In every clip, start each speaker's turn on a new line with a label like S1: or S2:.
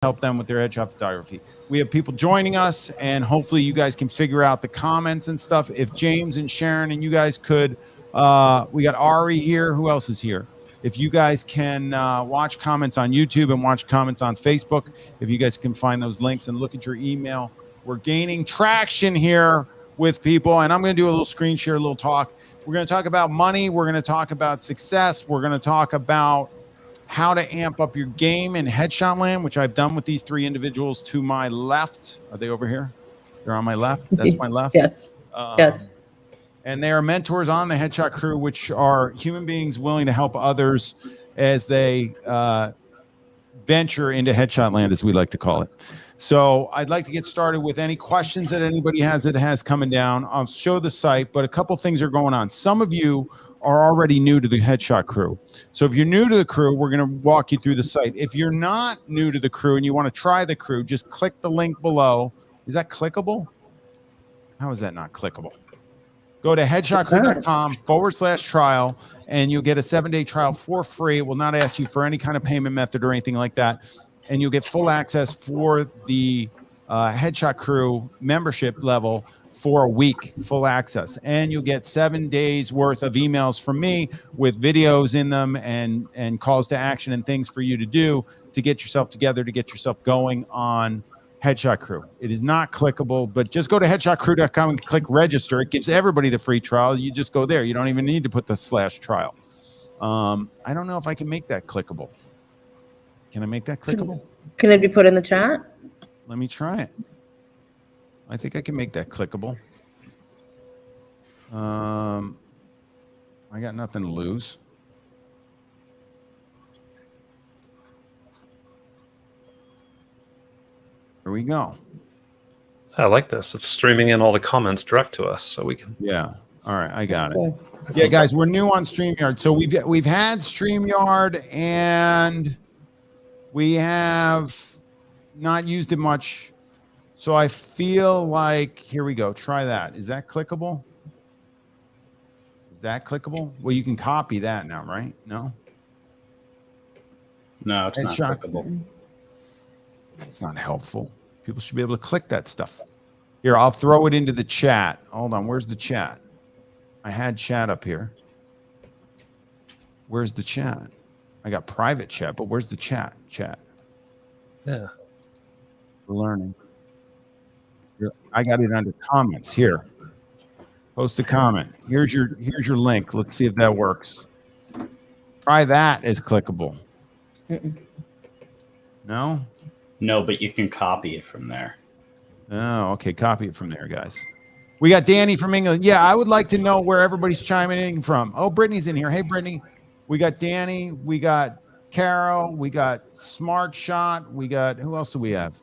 S1: help them with their headshot photography. We have people joining us, and hopefully you guys can figure out the comments and stuff. If James and Sharon and you guys could, we got Ari here. Who else is here? If you guys can watch comments on YouTube and watch comments on Facebook, if you guys can find those links and look at your email, we're gaining traction here with people. And I'm going to do a little screen share, a little talk. We're going to talk about money. We're going to talk about success. We're going to talk about how to amp up your game in headshot land, which I've done with these three individuals to my left. Are they over here? They're on my left. That's my left.
S2: Yes. Yes.
S1: And they are mentors on the headshot crew, which are human beings willing to help others as they venture into headshot land, as we like to call it. So I'd like to get started with any questions that anybody has that has coming down. I'll show the site, but a couple things are going on. Some of you are already new to the headshot crew. So if you're new to the crew, we're going to walk you through the site. If you're not new to the crew and you want to try the crew, just click the link below. Is that clickable? How is that not clickable? Go to headshotcrew.com/trial and you'll get a 7-day trial for free. It will not ask you for any kind of payment method or anything like that. And you'll get full access for the headshot crew membership level for a week, full access. And you'll get 7 days worth of emails from me with videos in them and calls to action and things for you to do to get yourself together, to get yourself going on Headshot Crew. It is not clickable, but just go to headshotcrew.com and click register. It gives everybody the free trial. You just go there. You don't even need to put the /trial. I don't know if I can make that clickable. Can I make that clickable?
S2: Can it be put in the chat?
S1: Let me try it. I think I can make that clickable. I got nothing to lose. Here we go.
S3: I like this. It's streaming in all the comments direct to us, so we can.
S1: Yeah. All right. I got it. Yeah, guys, we're new on StreamYard. So we've had StreamYard and we have not used it much. So I feel like, here we go. Try that. Is that clickable? Is that clickable? Well, you can copy that now, right? No?
S4: No, it's not clickable.
S1: It's not helpful. People should be able to click that stuff. Here, I'll throw it into the chat. Hold on. Where's the chat? I had chat up here. Where's the chat? I got private chat, but where's the chat? Chat.
S3: Yeah.
S1: We're learning. I got it under comments here. Post a comment. Here's your link. Let's see if that works. Try that as clickable. No?
S4: No, but you can copy it from there.
S1: Oh, okay. Copy it from there, guys. We got Danny from England. Yeah, I would like to know where everybody's chiming in from. Oh, Brittany's in here. Hey, Brittany. We got Danny. We got Carol. We got Smart Shot. We got, who else do we have?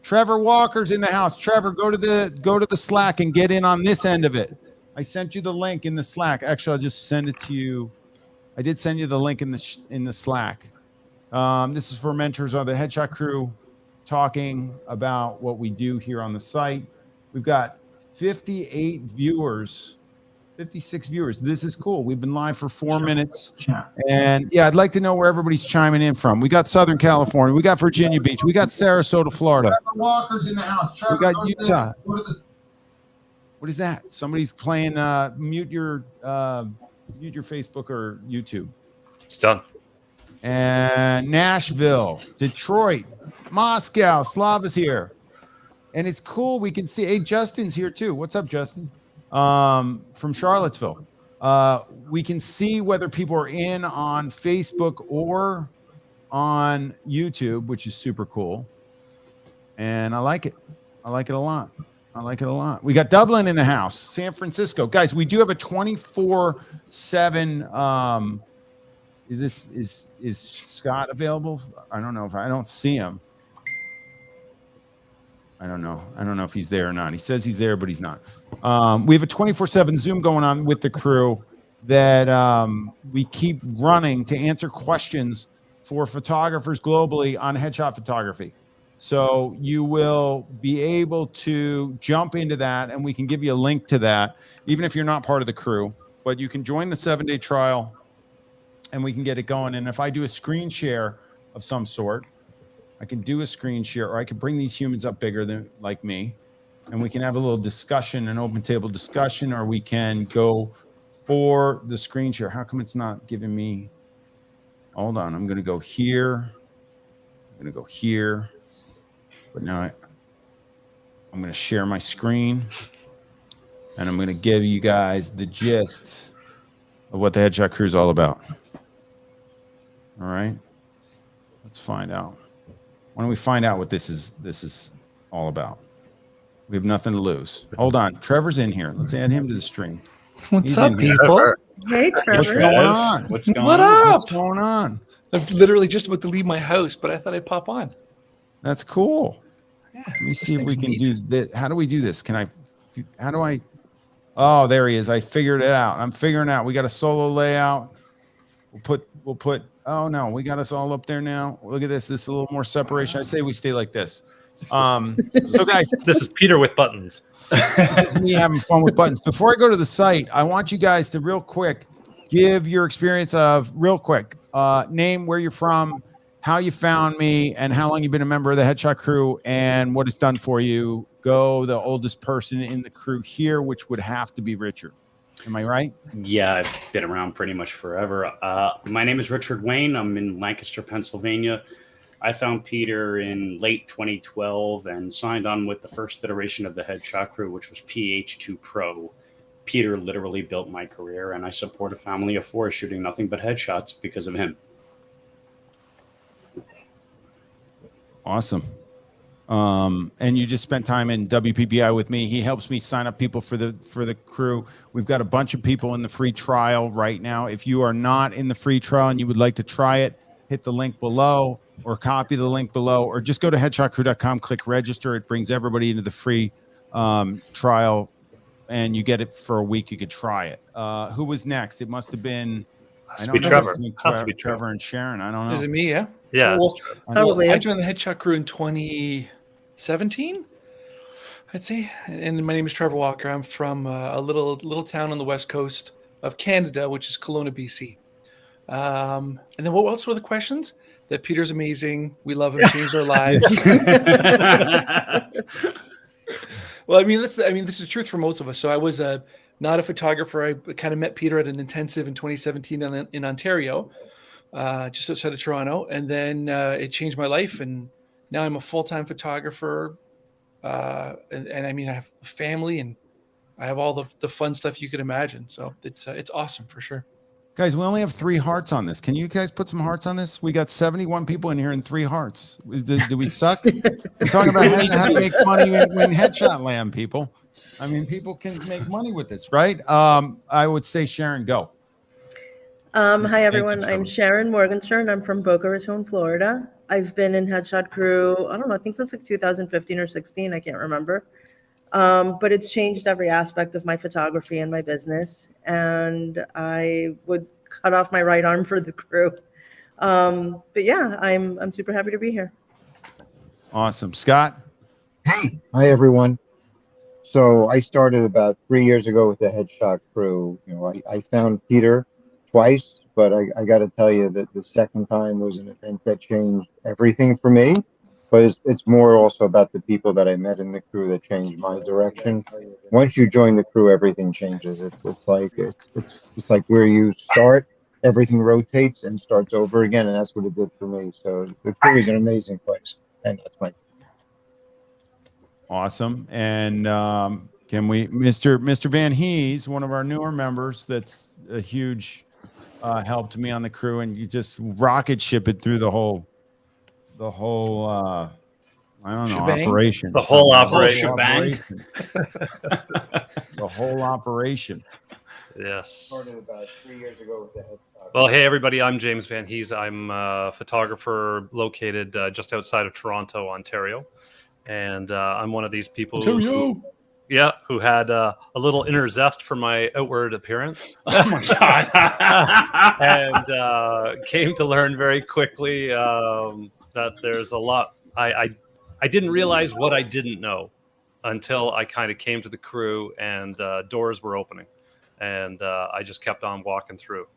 S1: Trevor Walker's in the house. Trevor, go to the Slack and get in on this end of it. I sent you the link in the Slack. Actually, I'll just send it to you. I did send you the link in the Slack. This is for mentors on the Headshot Crew, talking about what we do here on the site. We've got 58 viewers, 56 viewers. This is cool. We've been live for 4 minutes. And yeah, I'd like to know where everybody's chiming in from. We got Southern California. We got Virginia Beach. We got Sarasota, Florida. Trevor Walker's in the house. Trevor, we got Utah. What is that? Somebody's playing mute your Facebook or YouTube.
S3: It's done.
S1: And Nashville, Detroit, Moscow, Slava's here. And it's cool. We can see, hey, Justin's here too. What's up, Justin? From Charlottesville. We can see whether people are in on Facebook or on YouTube, which is super cool. And I like it. I like it a lot. I like it a lot. We got Dublin in the house, San Francisco. Guys, we do have a 24/7 Is Scott available? I don't know if I don't see him. I don't know. I don't know if he's there or not. He says he's there, but he's not. We have a 24/7 Zoom going on with the crew that we keep running to answer questions for photographers globally on headshot photography. So you will be able to jump into that, and we can give you a link to that, even if you're not part of the crew. But you can join the 7-day trial, and we can get it going. And if I do a screen share of some sort, I can do a screen share, or I can bring these humans up bigger than like me, and we can have a little discussion, an open table discussion, or we can go for the screen share. How come it's not giving me? Hold on, I'm going to go here. I'm going to go here, but now I'm going to share my screen, and I'm going to give you guys the gist of what the Headshot Crew is all about. All right, let's find out. Why don't we find out what this is all about? We have nothing to lose. Hold on, Trevor's in here. Let's add him to the stream.
S5: What's
S1: He's
S5: up,
S1: in here.
S5: people?
S2: Hey,
S1: What's
S2: Trevor.
S1: going on?
S4: What's going
S5: What
S4: on?
S5: up?
S1: What's going on?
S5: I'm literally just about to leave my house, but I thought I'd pop on.
S1: That's cool.
S5: Yeah,
S1: Let me
S5: this
S1: see if we
S5: thing's
S1: can
S5: neat.
S1: do this. How do we do this? How do I? Oh, there he is. I figured it out. I'm figuring out. We got a solo layout. We'll put, oh no, we got us all up there now. Look at this. This is a little more separation. I say we stay like this. So guys,
S3: This is Peter with buttons.
S1: this is me having fun with buttons. Before I go to the site, I want you guys to real quick give your experience of name, where you're from, how you found me, and how long you've been a member of the Headshot Crew, and what it's done for you. Go the oldest person in the crew here, which would have to be Richard. Am I right?
S4: Yeah, I've been around pretty much forever. My name is Richard Wayne. I'm in Lancaster, Pennsylvania. I found Peter in late 2012 and signed on with the first iteration of the Headshot Crew, which was PH2 Pro. Peter literally built my career, and I support a family of 4 shooting nothing but headshots because of him.
S1: Awesome. And you just spent time in WPBI with me. He helps me sign up people for the crew. We've got a bunch of people in the free trial right now. If you are not in the free trial and you would like to try it, hit the link below or copy the link below, or just go to headshotcrew.com, click register. It brings everybody into the free trial, and you get it for a week. You could try it. Who was next? It must have been,
S3: Has to be Trevor. Has to be
S1: Trevor
S3: Trevor.
S1: and Sharon. I don't know.
S5: Is it me? Yeah.
S3: Yeah,
S5: Well,
S3: it's Trevor.
S2: Probably.
S5: I joined the Headshot Crew in 2017, I'd say. And my name is Trevor Walker. I'm from a little town on the west coast of Canada, which is Kelowna, BC. And then what else were the questions? That Peter's amazing. We love him. Changed our lives. Well, this is the truth for most of us. So I was not a photographer. I kind of met Peter at an intensive in 2017 in Ontario, just outside of Toronto, and then it changed my life. And now I'm a full-time photographer, and I have a family, and I have all the fun stuff you could imagine. So it's awesome for sure.
S1: Guys, we only have 3 hearts on this. Can you guys put some hearts on this? We got 71 people in here and 3 hearts. Do we suck? We're talking about how to make money in Headshot Land, people. People can make money with this, right? I would say, Sharon, go.
S2: Hi, everyone.
S1: Trevor.
S2: I'm Sharon Morgenstern. I'm from Boca Raton, Florida. I've been in Headshot Crew, I don't know, I think since like 2015 or 16. I can't remember. But it's changed every aspect of my photography and my business. And I would cut off my right arm for the crew. But yeah, I'm super happy to be here.
S1: Awesome. Scott?
S6: Hey. Hi, everyone. So I started about 3 years ago with the Headshot Crew. I found Peter twice, but I got to tell you that the second time was an event that changed everything for me. But it's more also about the people that I met in the crew that changed my direction. Once you join the crew, everything changes. It's like where you start, everything rotates and starts over again, and that's what it did for me. So the crew is an amazing place, and that's my.
S1: Awesome. And can we, Mr. Van Heese, one of our newer members, that's a huge help to me on the crew, and you just rocket ship it through the whole I don't know,
S5: Shebang?
S1: operation.
S3: The whole
S1: Something.
S3: operation.
S1: The whole operation.
S3: Yes.
S6: Started about 3 years ago with the Headshot.
S3: Well, hey, everybody. I'm James Van Heese. I'm a photographer located just outside of Toronto, Ontario. And I'm one of these people who had a little inner zest for my outward appearance.
S4: Oh my God.
S3: And came to learn very quickly that there's a lot. I didn't realize what I didn't know until I kind of came to the crew and doors were opening. And I just kept on walking through.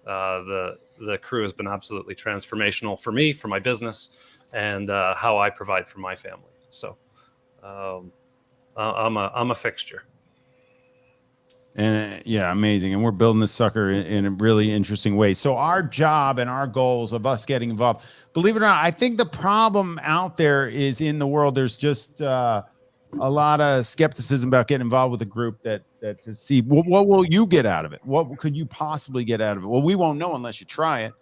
S3: The crew has been absolutely transformational for me, for my business, and how I provide for my family. So I'm a fixture.
S1: And yeah, amazing. And we're building this sucker in a really interesting way. So our job and our goals of us getting involved, believe it or not, I think the problem out there is in the world, there's just a lot of skepticism about getting involved with a group that to see what will you get out of it? What could you possibly get out of it? Well, we won't know unless you try it.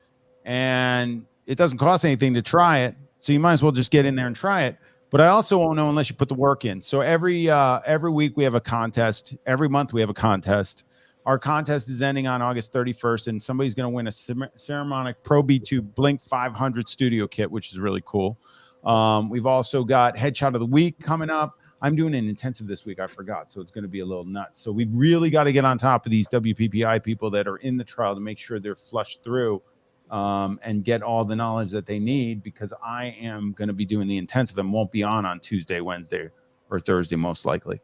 S1: And it doesn't cost anything to try it. So you might as well just get in there and try it. But I also won't know unless you put the work in. So every week we have a contest. Every month we have a contest. Our contest is ending on August 31st, and somebody's going to win a Ceremonic Pro B2 Blink 500 studio kit, which is really cool. We've also got Headshot of the Week coming up. I'm doing an intensive this week. I forgot, so it's going to be a little nuts. So we've really got to get on top of these WPPI people that are in the trial to make sure they're flushed through. And get all the knowledge that they need, because I am going to be doing the intensive and won't be on Tuesday, Wednesday, or Thursday, most likely,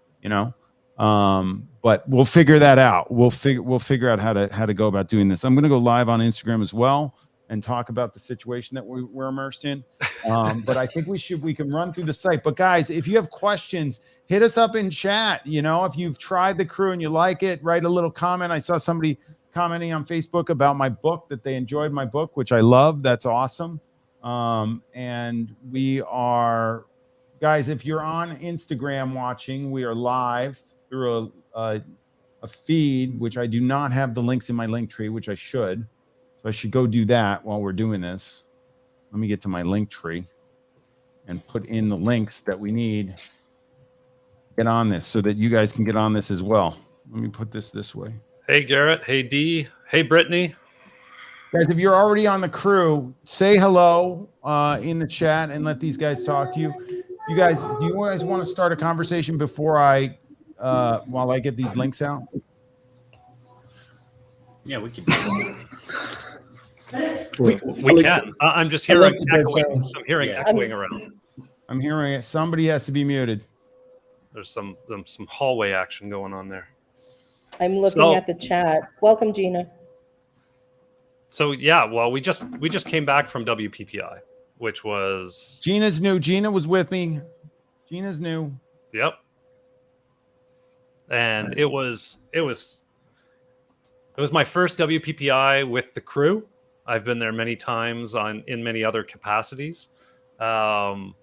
S1: but we'll figure that out. We'll figure out how to go about doing this. I'm going to go live on Instagram as well and talk about the situation that we're immersed in. But I think we can run through the site. But guys, if you have questions, hit us up in chat. If you've tried the crew and you like it, write a little comment. I saw somebody commenting on Facebook about my book, that they enjoyed my book, which I love. That's awesome. And we are, guys, if you're on Instagram watching, we are live through a feed, which I do not have the links in my link tree, which I should. So I should go do that while we're doing this. Let me get to my link tree and put in the links that we need. Get on this so that you guys can get on this as well. Let me put this way.
S3: Hey, Garrett. Hey, Dee. Hey, Brittany.
S1: Guys, if you're already on the crew, say hello in the chat and let these guys talk to you. Do you guys want to start a conversation before while I get these links out?
S4: Yeah, we can.
S3: We can. I'm just hearing echoing. I'm hearing echoing around.
S1: I'm hearing it. Somebody has to be muted.
S3: There's some hallway action going on there.
S2: I'm looking at the chat. Welcome, Gina.
S3: So yeah, well, we just came back from WPPI, which was
S1: Gina's new. Gina was with me. Gina's new.
S3: Yep. And it was my first WPPI with the crew. I've been there many times in many other capacities, and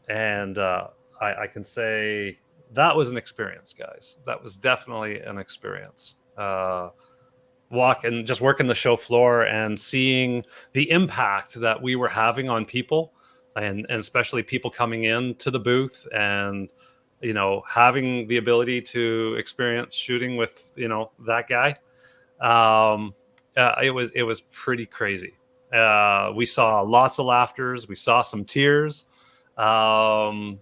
S3: I can say that was an experience, guys. That was definitely an experience. Working the show floor and seeing the impact that we were having on people, and especially people coming in to the booth, and having the ability to experience shooting with that guy. It was pretty crazy. We saw lots of laughters. We saw some tears, and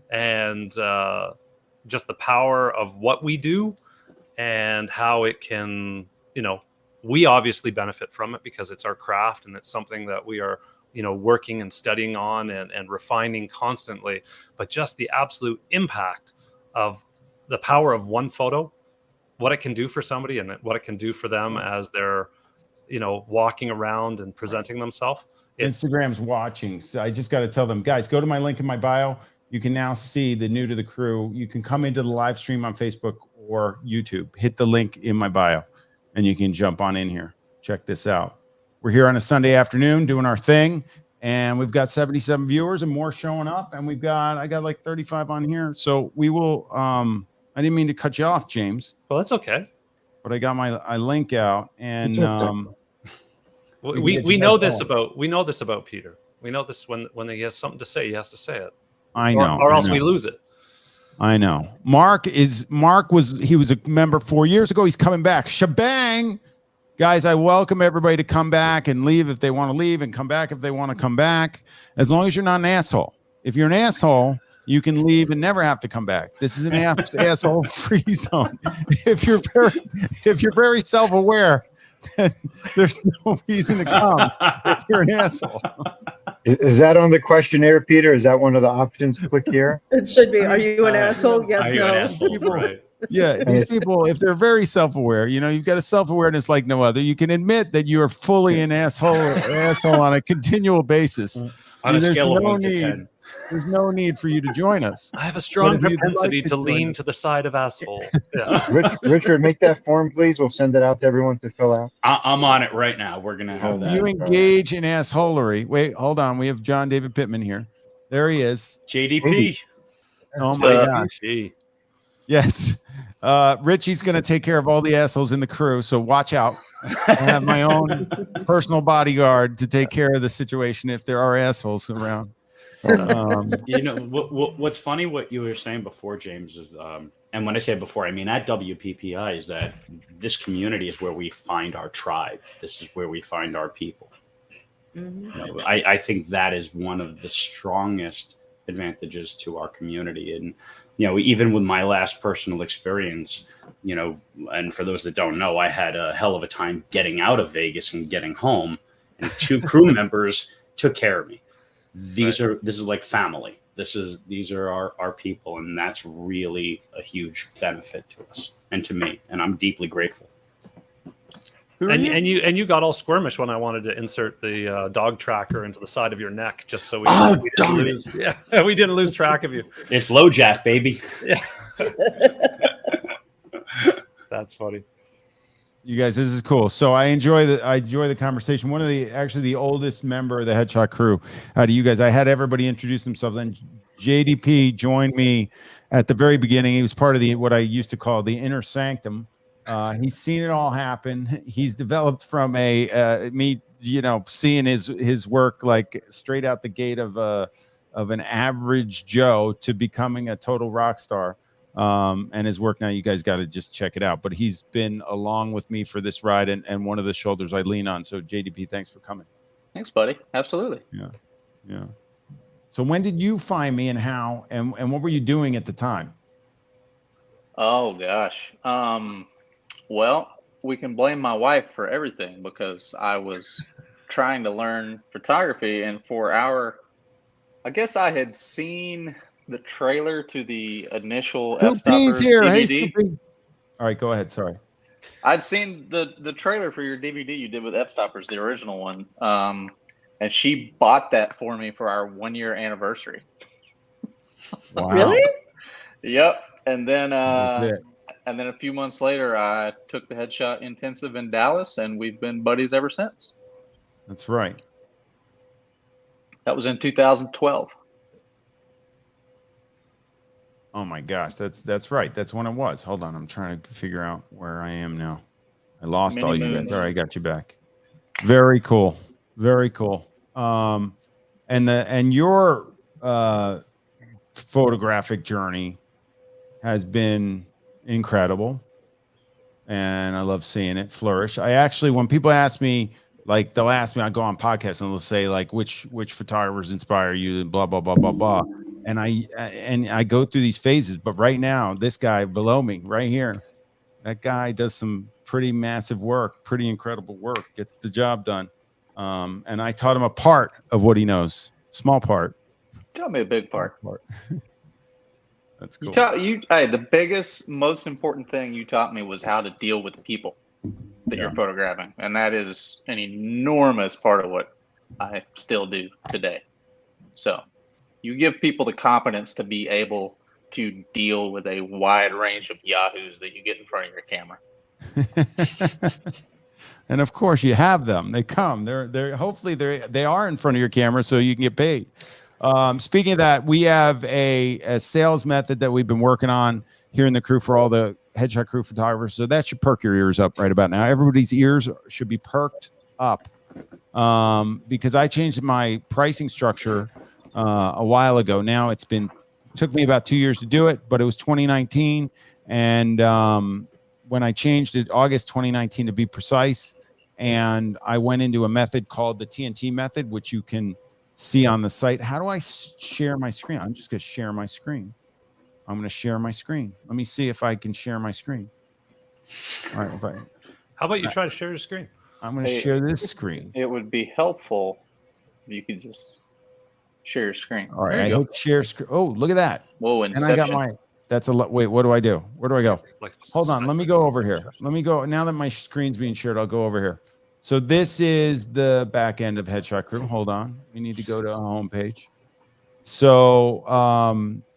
S3: just the power of what we do and how it can, we obviously benefit from it because it's our craft and it's something that we are, working and studying on and refining constantly. But just the absolute impact of the power of one photo, what it can do for somebody and what it can do for them as they're, walking around and presenting themselves.
S1: Instagram's watching. So I just got to tell them, guys, go to my link in my bio. You can now see the new to the crew. You can come into the live stream on Facebook or YouTube. Hit the link in my bio and you can jump on in here. Check this out. We're here on a Sunday afternoon doing our thing, and we've got 77 viewers and more showing up, and I got like 35 on here. So we will I didn't mean to cut you off, James.
S3: Well, that's okay.
S1: But I got my link out, and
S3: we know this about Peter. We know this when he has something to say, he has to say it.
S1: I know.
S3: Or else we lose it.
S1: I know. Mark was a member 4 years ago. He's coming back. Shebang. Guys, I welcome everybody to come back and leave if they want to leave, and come back if they want to come back, as long as you're not an asshole. If you're an asshole, you can leave and never have to come back. This is an asshole free zone. If you're very self-aware, then there's no reason to come if you're an asshole.
S6: Is that on the questionnaire, Peter? Is that one of the options? Click here.
S2: It should be. Are you an asshole? Yes,
S4: Are you
S2: no.
S4: an asshole? Right.
S1: Yeah, these people, if they're very self-aware, you've got a self-awareness like no other. You can admit that you are fully an asshole on a continual basis.
S4: On a
S1: There's
S4: scale of
S1: no
S4: 1 to
S1: need.
S4: 10.
S1: There's no need for you to join us.
S3: I have a
S1: But
S3: strong
S1: if you'd
S3: propensity
S1: like to
S3: to
S1: join
S3: lean
S1: us-
S3: to the side of asshole. Yeah.
S6: Richard, make that form, please. We'll send it out to everyone to fill out.
S4: I'm on it right now. We're gonna have
S6: Oh,
S1: If
S4: that.
S1: you engage in assholery, wait, hold on. We have John David Pittman here. There he is.
S4: JDP.
S1: Oh
S7: What's
S1: my
S7: up?
S1: gosh.
S3: Gee.
S1: Yes. Richie's going to take care of all the assholes in the crew. So watch out. I have my own personal bodyguard to take care of the situation if there are assholes around.
S4: What's funny, what you were saying before, James, is, and when I say before, I mean at WPPI, is that this community is where we find our tribe. This is where we find our people. I think that is one of the strongest advantages to our community. And, even with my last personal experience, and for those that don't know, I had a hell of a time getting out of Vegas and getting home, and 2 crew members took care of me. This is like family. These are our people, and that's really a huge benefit to us and to me, and I'm deeply grateful.
S3: And you got all squirmish when I wanted to insert the dog tracker into the side of your neck, just so we didn't lose. Yeah, we didn't lose track of you.
S4: It's low jack, baby.
S3: Yeah, that's funny.
S1: You guys, this is cool. So I enjoy the conversation. One of the oldest member of the Headshot crew out of you guys. I had everybody introduce themselves, and JDP joined me at the very beginning. He was part of what I used to call the inner sanctum. He's seen it all happen. He's developed from me, seeing his work like straight out the gate of an average Joe to becoming a total rock star. And his work now, you guys got to just check it out. But he's been along with me for this ride and one of the shoulders I lean on. So JDP, thanks for coming.
S7: Thanks, buddy. Absolutely.
S1: Yeah. So when did you find me and how, and what were you doing at the time?
S7: Oh gosh. Well, we can blame my wife for everything because I was trying to learn photography, and I guess I had seen the trailer to the initial F-Stopper
S1: here.
S7: DVD.
S1: Hey, all right, go ahead. Sorry.
S7: I'd seen the trailer for your DVD you did with F-Stoppers, the original one. And she bought that for me for our 1-year anniversary.
S1: Wow.
S2: Really?
S7: Yep. And then a few months later, I took the Headshot Intensive in Dallas, and we've been buddies ever since.
S1: That's right.
S7: That was in 2012.
S1: Oh my gosh, that's right. That's when it was. Hold on, I'm trying to figure out where I am now. I lost
S7: Many
S1: all you guys.
S7: moons.
S1: All right, I got you back. Very cool. Very cool. And your photographic journey has been incredible, and I love seeing it flourish. I actually, when people ask me, like they'll ask me, I go on podcasts and they'll say like, which photographers inspire you, and blah blah blah blah blah. And I go through these phases, but right now, this guy below me, right here, that guy does some pretty massive work, pretty incredible work, gets the job done. And I taught him a part of what he knows, small part.
S7: Tell me a big part.
S1: That's cool.
S7: The biggest, most important thing you taught me was how to deal with people that you're photographing, and that is an enormous part of what I still do today. So you give people the competence to be able to deal with a wide range of yahoos that you get in front of your camera.
S1: And of course you have them. They come. They're hopefully they are in front of your camera so you can get paid. Speaking of that, we have a sales method that we've been working on here in the crew for all the Headshot crew photographers. So that should perk your ears up right about now. Everybody's ears should be perked up because I changed my pricing structure a while ago. Now took me about 2 years to do it, but it was 2019. And when I changed it, August 2019 to be precise, and I went into a method called the TNT method, which you can see on the site. How do I share my screen? I'm just going to share my screen. I'm going to share my screen. Let me see if I can share my screen. All right.
S3: How about you try to share your screen?
S1: I'm going to share this screen.
S7: It would be helpful if you could just share your screen.
S1: All right. I hit share screen. Oh, look at that.
S7: Whoa,
S1: And I got
S7: Inception.
S1: That's a lot. Wait, what do I do? Where do I go?
S3: Like,
S1: Hold on. Let me go over here. Let me go. Now that my screen's being shared, I'll go over here. So this is the back end of Headshot Crew. Hold on. We need to go to a home page. So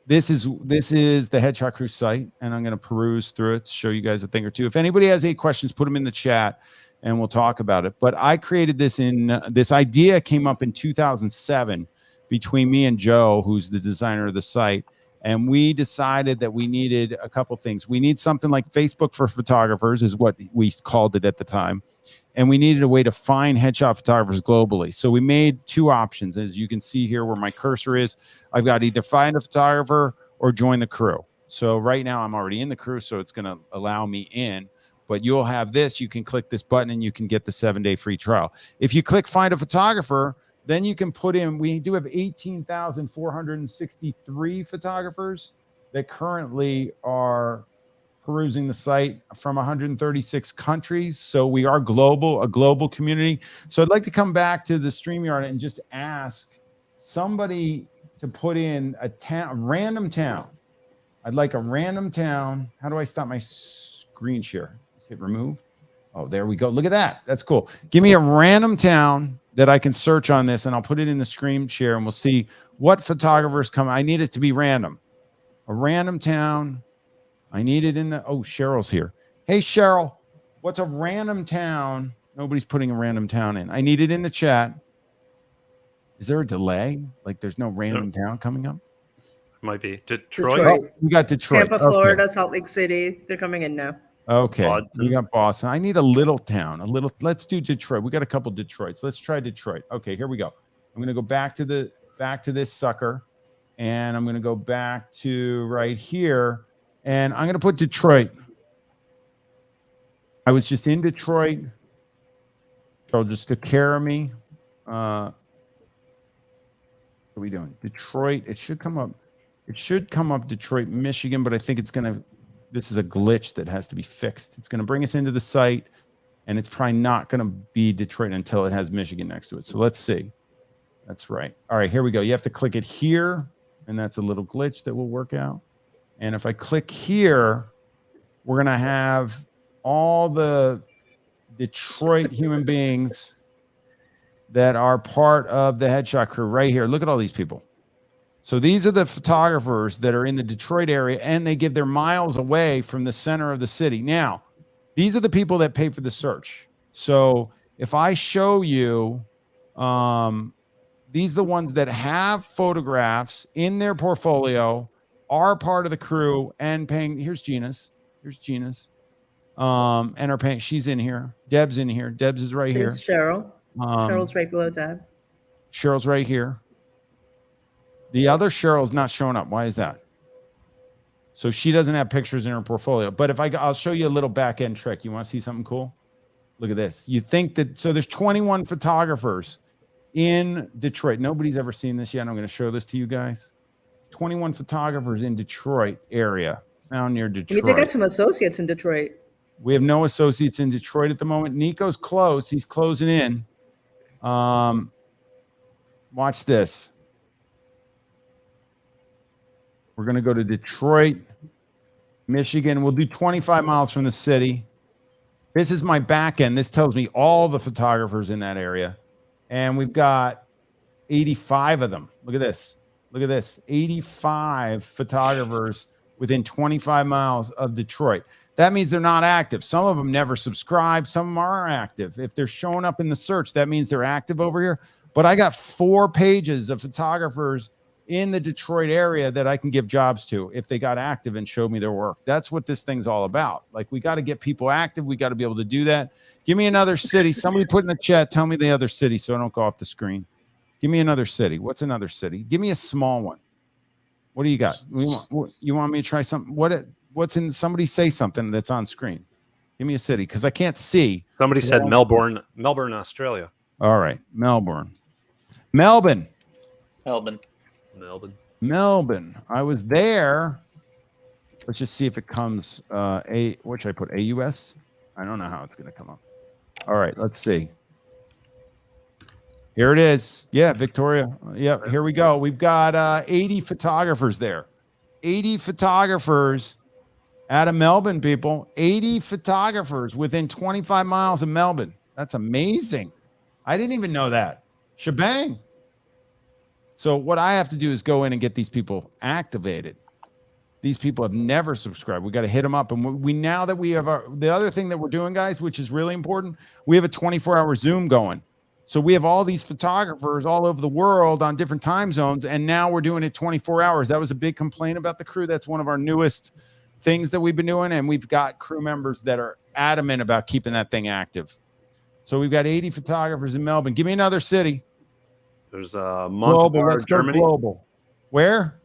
S1: this is the Headshot Crew site, and I'm going to peruse through it to show you guys a thing or two. If anybody has any questions, put them in the chat, and we'll talk about it. But I created this this idea came up in 2007 between me and Joe, who's the designer of the site. And we decided that we needed a couple things. We need something like Facebook for photographers is what we called it at the time. And we needed a way to find headshot photographers globally. So we made two options. As you can see here where my cursor is, I've got either find a photographer or join the crew. So right now I'm already in the crew, so it's going to allow me in. But you'll have this. You can click this button and you can get the 7-day free trial. If you click find a photographer, then you can put in, we do have 18,463 photographers that currently are perusing the site from 136 countries. So we are global, a global community. So I'd like to come back to the StreamYard and just ask somebody to put in a random town. I'd like a random town. How do I stop my screen share? Let's hit remove. Oh, there we go. Look at that. That's cool. Give me a random town that I can search on this, and I'll put it in the screen share, and we'll see what photographers come. I need it to be random. A random town. I need it in the, oh, Cheryl's here. Hey, Cheryl, what's a random town? Nobody's putting a random town in. I need it in the chat. Is there a delay? Like there's no random town coming up?
S3: Might be. Detroit?
S2: Detroit.
S1: We got Detroit.
S2: Tampa, Florida, Salt Lake City. They're coming in now.
S1: Okay, we got Boston. I need a little town, let's do Detroit. We got a couple Detroits. Let's try Detroit. Okay, here we go. I'm going to go back to this sucker, and I'm going to go back to right here, and I'm going to put Detroit. I was just in Detroit. So just took care of me. What are we doing? Detroit. It should come up. It should come up Detroit, Michigan, but I think it's going to. This is a glitch that has to be fixed. It's going to bring us into the site, and it's probably not going to be Detroit until it has Michigan next to it. So let's see. That's right. All right, here we go. You have to click it here, and that's a little glitch that will work out. And if I click here, we're going to have all the Detroit human beings that are part of the Headshot Crew right here. Look at all these people. So these are the photographers that are in the Detroit area, and they give their miles away from the center of the city. Now, these are the people that pay for the search. So if I show you, these are the ones that have photographs in their portfolio, are part of the crew, and paying. Here's Gina's. Here's Gina's. And are paying. She's in here. Deb's in here. Deb's is right here.
S2: There's Cheryl. Cheryl's right below Deb.
S1: Cheryl's right here. The other Cheryl's not showing up. Why is that? So she doesn't have pictures in her portfolio. But if I'll show you a little back end trick. You want to see something cool? Look at this. You think that, so there's 21 photographers in Detroit. Nobody's ever seen this yet. I'm going to show this to you guys. 21 photographers in Detroit area, found near Detroit.
S2: We need to get some associates in Detroit.
S1: We have no associates in Detroit at the moment. Nico's close. He's closing in. Watch this. We're going to go to Detroit, Michigan. We'll do 25 miles from the city. This is my back end. This tells me all the photographers in that area. And we've got 85 of them. Look at this. Look at this. 85 photographers within 25 miles of Detroit. That means they're not active. Some of them never subscribe. Some of them are active. If they're showing up in the search, that means they're active over here. But I got 4 pages of photographers in the Detroit area that I can give jobs to if they got active and showed me their work. That's what this thing's all about. Like, we got to get people active. We got to be able to do that. Give me another city. Somebody put in the chat, tell me the other city so I don't go off the screen. Give me another city. What's another city? Give me a small one. What do you got? You want me to try something? What's in, somebody say something that's on screen. Give me a city because I can't see.
S3: Somebody said Melbourne, Australia.
S1: All right. Melbourne. I was there. Let's just see if it comes. What should I put? AUS? I don't know how it's going to come up. All right, let's see. Here it is. Yeah, Victoria. Yeah, here we go. We've got 80 photographers there. 80 photographers out of Melbourne, people. 80 photographers within 25 miles of Melbourne. That's amazing. I didn't even know that. Shebang. So what I have to do is go in and get these people activated. These people have never subscribed. We got to hit them up. And we now that we have the other thing that we're doing, guys, which is really important, we have a 24-hour Zoom going. So we have all these photographers all over the world on different time zones, and now we're doing it 24 hours. That was a big complaint about the crew. That's one of our newest things that we've been doing, and we've got crew members that are adamant about keeping that thing active. So we've got 80 photographers in Melbourne. Give me another city.
S3: There's
S1: Global.
S3: Montabar,
S1: Let's go
S3: Germany.
S1: global. Where?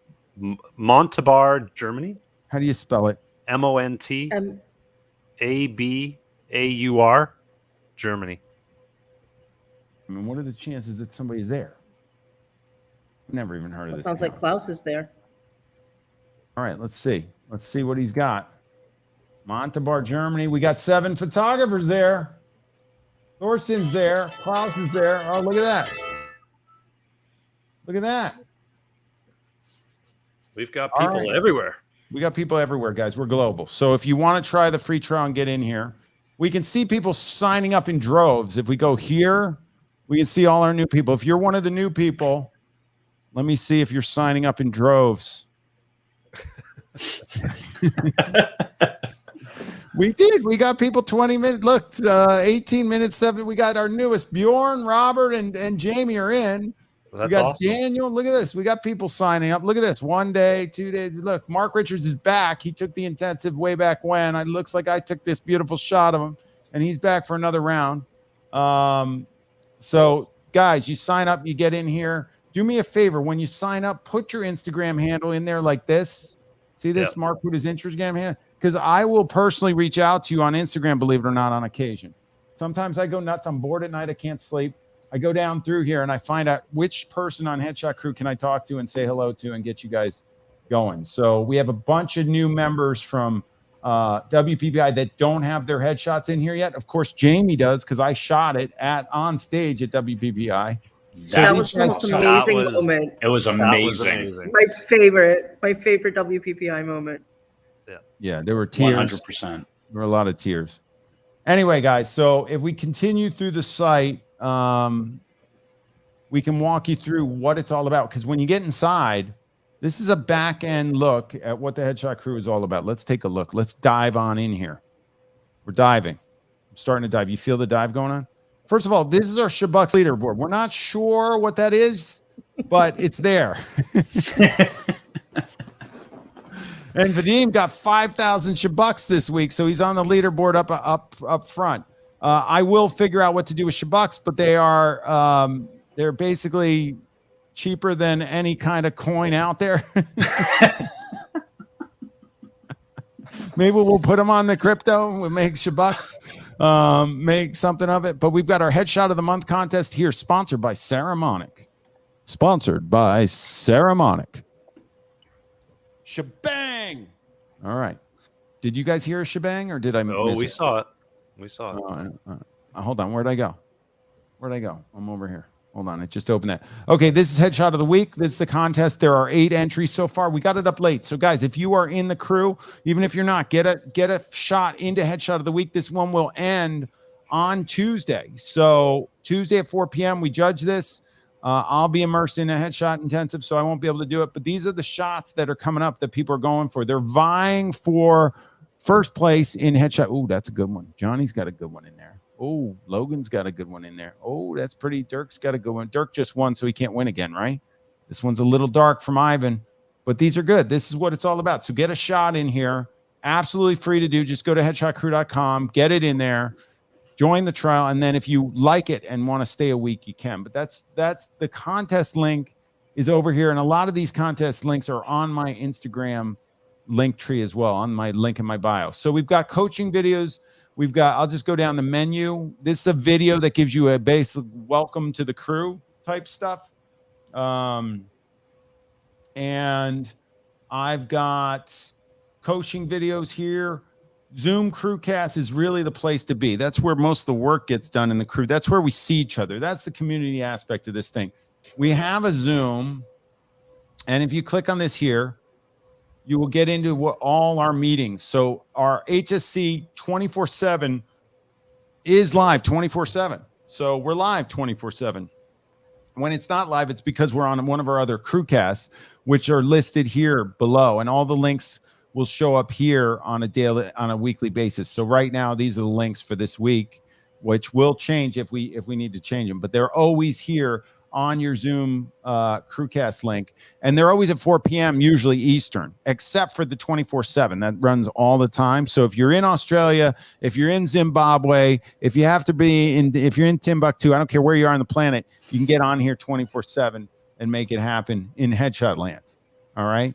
S3: Montabar, Germany.
S1: How do you spell it?
S3: Montabaur, Germany.
S1: I mean, what are the chances that somebody's there? I've never even heard of this.
S2: Sounds like Klaus is there.
S1: All right, let's see. Let's see what he's got. Montabar, Germany. We got 7 photographers there. Thorsten's there. Klaus is there. Oh, look at that. Look at that.
S3: We've got people everywhere.
S1: We got people everywhere, guys. We're global. So if you want to try the free trial and get in here, we can see people signing up in droves. If we go here, we can see all our new people. If you're one of the new people, let me see if you're signing up in droves. We did. We got people 20 minutes. Look, 18 minutes, 7. We got our newest. Bjorn, Robert, and Jamie are in.
S3: Well, that's
S1: we got
S3: awesome.
S1: Daniel. Look at this. We got people signing up. Look at this. 1 day, 2 days. Look, Mark Richards is back. He took the intensive way back when. It looks like I took this beautiful shot of him, and he's back for another round. So, guys, you sign up. You get in here. Do me a favor. When you sign up, put your Instagram handle in there like this. See this? Yep. Mark put his Instagram handle. Because I will personally reach out to you on Instagram, believe it or not, on occasion. Sometimes I go nuts. I'm bored at night. I can't sleep. I go down through here and I find out which person on Headshot Crew can I talk to and say hello to and get you guys going. So we have a bunch of new members from WPPI that don't have their headshots in here yet. Of course, Jamie does because I shot it on stage at WPPI.
S2: That was the most amazing moment.
S4: It was amazing.
S2: My favorite WPPI moment.
S1: Yeah, there were tears.
S4: 100%.
S1: There were a lot of tears. Anyway, guys, so if we continue through the site, we can walk you through what it's all about. Because when you get inside, this is a back end look at what the Headshot Crew is all about. Let's take a look. Let's dive on in here. We're diving. I'm starting to dive. You feel the dive going on? First of all, this is our Showbucks Leaderboard. We're not sure what that is, but it's there. And Vadim got 5,000 Showbucks this week, so he's on the leaderboard up front. I will figure out what to do with Showbucks, but they're basically cheaper than any kind of coin out there. Maybe we'll put them on the crypto. We'll make Showbucks, make something of it. But we've got our Headshot of the Month contest here, sponsored by Saramonic. Sponsored by Saramonic. Shebang! All right. Did you guys hear a shebang, or did I miss it?
S3: Oh, we saw it. We saw it.
S1: Hold on. Where'd I go? I'm over here. Hold on. It just opened that. Okay, this is Headshot of the Week. This is the contest. There are 8 entries so far. We got it up late. So, guys, if you are in the crew, even if you're not, get a shot into Headshot of the Week. This one will end on Tuesday. So, Tuesday at 4 p.m., we judge this. I'll be immersed in a headshot intensive, so I won't be able to do it. But these are the shots that are coming up that people are going for. They're vying for first place in headshot. Oh, that's a good one. Johnny's got a good one in there. Oh, Logan's got a good one in there. Oh, that's pretty. Dirk's got a good one. Dirk just won, so he can't win again, right? This one's a little dark from Ivan, but these are good. This is what it's all about. So get a shot in here. Absolutely free to do. Just go to headshotcrew.com, get it in there. Join the trial, and then if you like it and want to stay a week, you can. But that's the contest link is over here, and a lot of these contest links are on my Instagram link tree as well, on my link in my bio. So we've got coaching videos. We've got, I'll just go down the menu. This is a video that gives you a basic welcome to the crew type stuff. And I've got coaching videos here. Zoom Crewcast is really the place to be. That's where most of the work gets done in the crew. That's where we see each other. That's the community aspect of this thing. We have a Zoom, and if you click on this here, you will get into all our meetings. So our HSC 24/7 is live 24/7. So we're live 24/7. When it's not live, it's because we're on one of our other crew casts, which are listed here below, and all the links will show up here on a weekly basis. So right now, these are the links for this week, which will change if we need to change them, but they're always here on your Zoom crewcast link, and they're always at 4 p.m. usually Eastern, except for the 24/7 that runs all the time. So if you're in Australia, if you're in Zimbabwe, if you're in Timbuktu, I don't care where you are on the planet, you can get on here 24/7 and make it happen in Headshot Land. All right.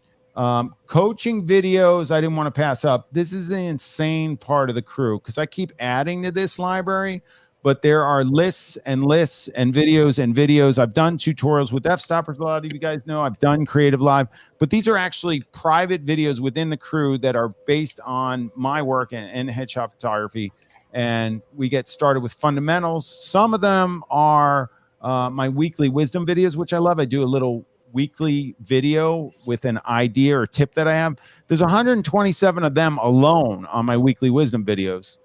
S1: Coaching videos, I didn't want to pass up. This is the insane part of the crew because I keep adding to this library, but there are lists and lists and videos. I've done tutorials with F-Stoppers. A lot of you guys know I've done Creative Live, but these are actually private videos within the crew that are based on my work and headshot photography. And we get started with fundamentals. Some of them are my weekly wisdom videos, which I love. I do a little weekly video with an idea or tip that I have. There's 127 of them alone on my weekly wisdom videos.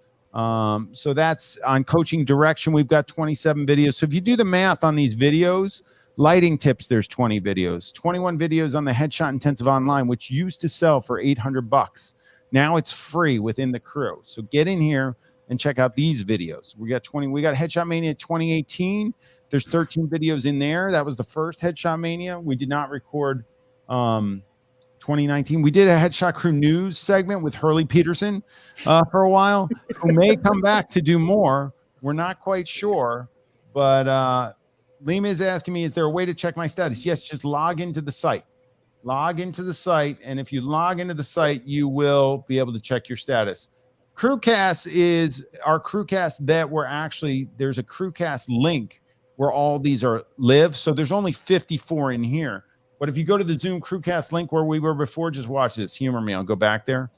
S1: So that's on coaching direction. We've got 27 videos. So if you do the math on these videos, lighting tips, there's 20 videos, 21 videos on the Headshot Intensive Online, which used to sell for $800. Now it's free within the crew. So get in here and check out these videos. We got Headshot Mania 2018. There's 13 videos in there. That was the first Headshot Mania. We did not record 2019. We did a Headshot Crew news segment with Hurley Peterson for a while, who may come back to do more. We're not quite sure, but Lima is asking me, is there a way to check my status? Yes, just log into the site. Log into the site, and if you log into the site, you will be able to check your status. Crewcast is our crewcast that there's a crewcast link where all these are live. So there's only 54 in here. But if you go to the Zoom crewcast link where we were before, just watch this. Humor me. I'll go back there.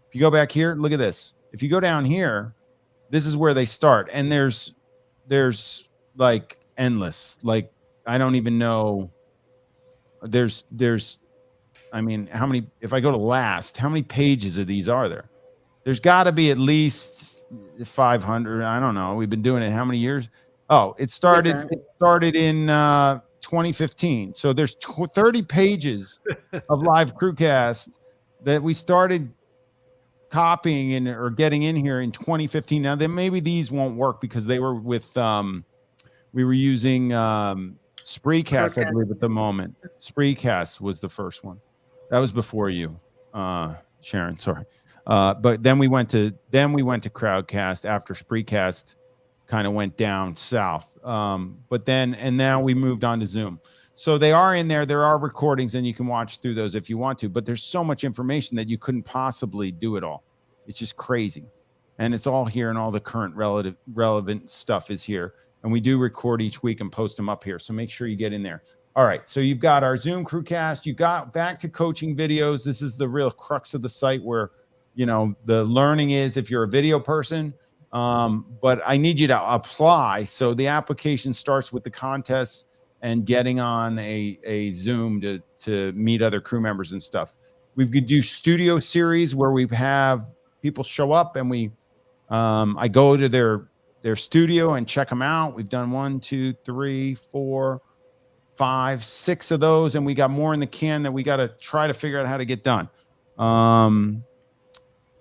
S1: If you go back here, look at this. If you go down here, this is where they start. And there's like endless. Like, I don't even know. I mean, how many, if I go to last, how many pages of these are there? There's got to be at least 500. I don't know. We've been doing it how many years? Oh, it started in 2015. So there's 30 pages of live crewcast that we started copying or getting in here in 2015. Now then maybe these won't work because they were with we were using Spreecast, I believe, at the moment. Spreecast was the first one. That was before you, Sharon. Sorry. But then we went to Crowdcast after Spreecast kind of went down south. And now we moved on to Zoom. So they are in there. There are recordings, and you can watch through those if you want to. But there's so much information that you couldn't possibly do it all. It's just crazy, and it's all here, and all the current relevant stuff is here. And we do record each week and post them up here. So make sure you get in there. All right. So you've got our Zoom crewcast. You got back to coaching videos. This is the real crux of the site where, the learning is if you're a video person. But I need you to apply. So the application starts with the contest and getting on a Zoom to meet other crew members and stuff. We could do studio series where we have people show up and I go to their studio and check them out. We've done 1, 2, 3, 4, 5, 6 of those, and we got more in the can that we got to try to figure out how to get done.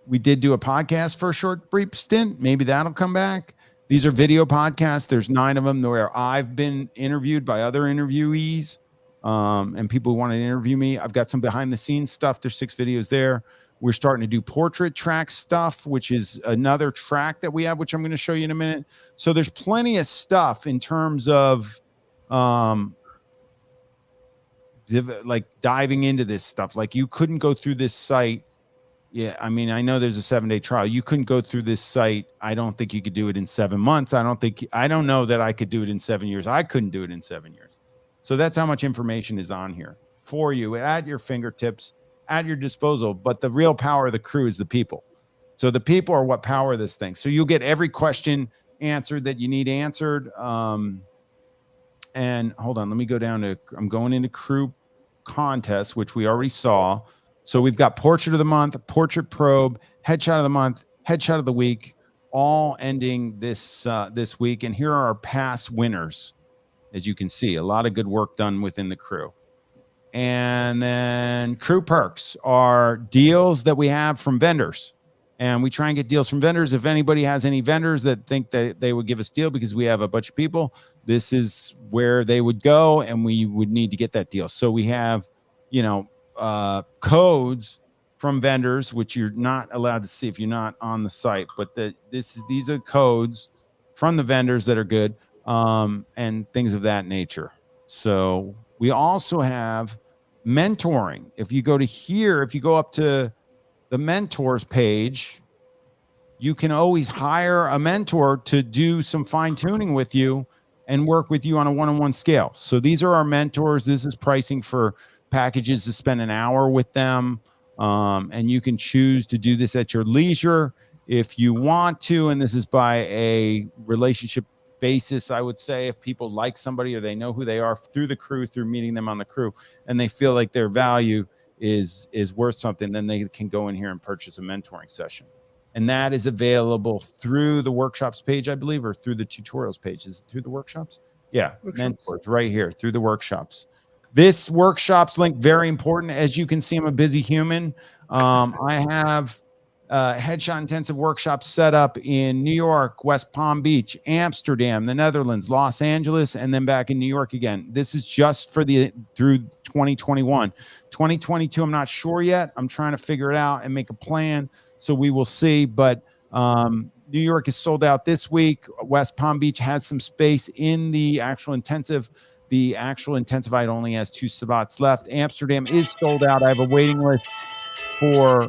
S1: We did do a podcast for a short brief stint. Maybe that'll come back. These are video podcasts. There's 9 of them where I've been interviewed by other interviewees and people who want to interview me. I've got some behind the scenes stuff. There's 6 videos there. We're starting to do portrait track stuff, which is another track that we have, which I'm going to show you in a minute. So there's plenty of stuff in terms of like diving into this stuff. Like you couldn't go through this site. Yeah, I mean, I know there's a 7-day trial. You couldn't go through this site. I don't think you could do it in 7 months. I don't know that I could do it in 7 years. I couldn't do it in 7 years. So that's how much information is on here for you at your fingertips, at your disposal. But the real power of the crew is the people. So the people are what power this thing. So you'll get every question answered that you need answered. And hold on, let me go down to, I'm going into crew contest, which we already saw. So we've got portrait of the month, portrait probe, headshot of the month, headshot of the week, all ending this this week. And here are our past winners. As you can see, a lot of good work done within the crew. And then crew perks are deals that we have from vendors. And we try and get deals from vendors. If anybody has any vendors that think that they would give us a deal because we have a bunch of people, this is where they would go and we would need to get that deal. So we have, you know, codes from vendors, which you're not allowed to see if you're not on the site. But these are codes from the vendors that are good, and things of that nature. So we also have mentoring. If you go to here, if you go up to the mentors page, you can always hire a mentor to do some fine tuning with you and work with you on a one-on-one scale. So these are our mentors. This is pricing for packages to spend an hour with them. And you can choose to do this at your leisure if you want to. And this is by a relationship basis, I would say. If people like somebody or they know who they are through the crew, through meeting them on the crew, and they feel like their value is worth something, then they can go in here and purchase a mentoring session. And that is available through the workshops page, I believe, or through the tutorials page. Is it through the workshops? Yeah, mentors right here through the workshops. This workshops link, very important. As you can see, I'm a busy human. I have headshot intensive workshops set up in New York, West Palm Beach, Amsterdam, the Netherlands, Los Angeles, and then back in New York again. This is just for through 2021. 2022, I'm not sure yet. I'm trying to figure it out and make a plan. So we will see. But New York is sold out this week. West Palm Beach has some space in the actual intensive. The actual intensified only has 2 spots left. Amsterdam is sold out. I have a waiting list for.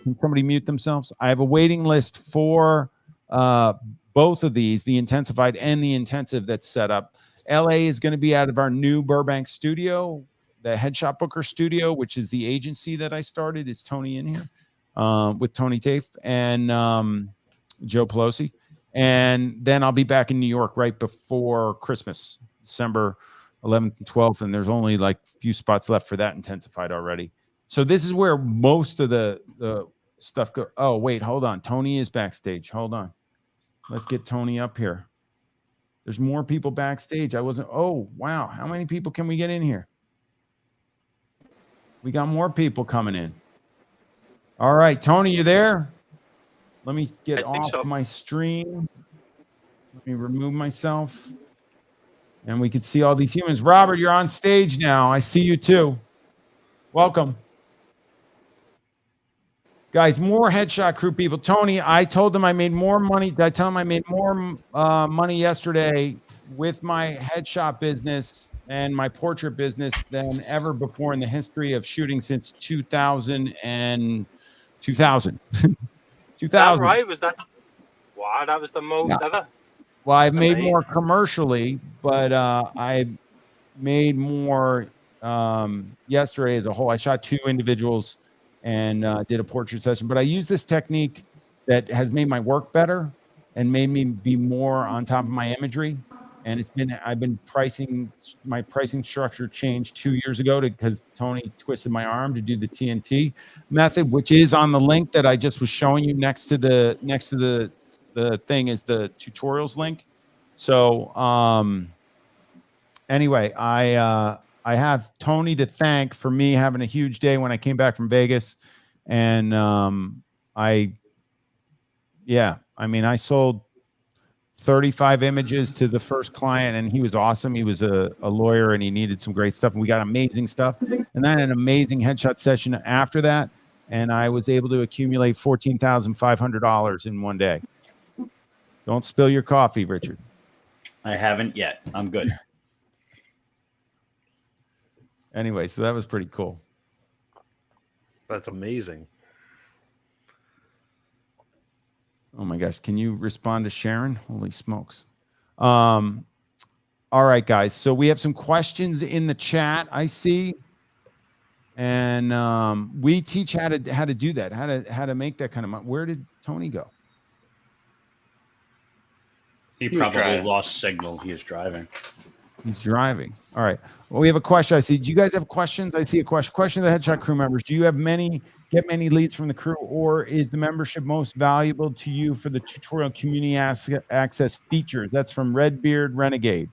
S1: Can somebody mute themselves? I have a waiting list for both of these, the intensified and the intensive that's set up. LA is going to be out of our new Burbank studio, the Headshot Booker studio, which is the agency that I started. Is Tony in here with Tony Tafe and Joe Pelosi? And then I'll be back in New York right before Christmas, December 11th and 12th. And there's only like a few spots left for that intensified already. So this is where most of the stuff go. Oh, wait, hold on. Tony is backstage. Hold on. Let's get Tony up here. There's more people backstage. Oh, wow. How many people can we get in here? We got more people coming in. All right, Tony, you there? Let me get off my stream. Let me remove myself. And we can see all these humans. Robert, you're on stage now. I see you too. Welcome. Guys, more headshot crew people. Tony, I told them I made more money. Did I tell them I made more money yesterday with my headshot business and my portrait business than ever before in the history of shooting since 2000 and 2000. 2000.
S8: That right? Was that? Wow, that was the most ever.
S1: Well, I've made more commercially, but I made more yesterday as a whole. I shot 2 individuals and did a portrait session, but I use this technique that has made my work better and made me be more on top of my imagery. And I've been my pricing structure changed 2 years ago because Tony twisted my arm to do the TNT method, which is on the link that I just was showing you next to the thing is the tutorials link. So anyway, I have Tony to thank for me having a huge day when I came back from Vegas. And I sold 35 images to the first client, and he was awesome. He was a lawyer and he needed some great stuff. And we got amazing stuff. And then an amazing headshot session after that. And I was able to accumulate $14,500 in one day. Don't spill your coffee, Richard.
S4: I haven't yet. I'm good.
S1: Anyway, so that was pretty cool.
S3: That's amazing.
S1: Oh my gosh. Can you respond to Sharon? Holy smokes. All right, guys. So we have some questions in the chat, I see. And we teach how to do that, how to make that kind of money. Where did Tony go?
S4: He probably lost signal. He was driving.
S1: He's driving. All right. Well, we have a question. I see. Do you guys have questions? I see a question. Question to the Headshot crew members. Do you have get many leads from the crew, or is the membership most valuable to you for the tutorial community access features? That's from Redbeard Renegade.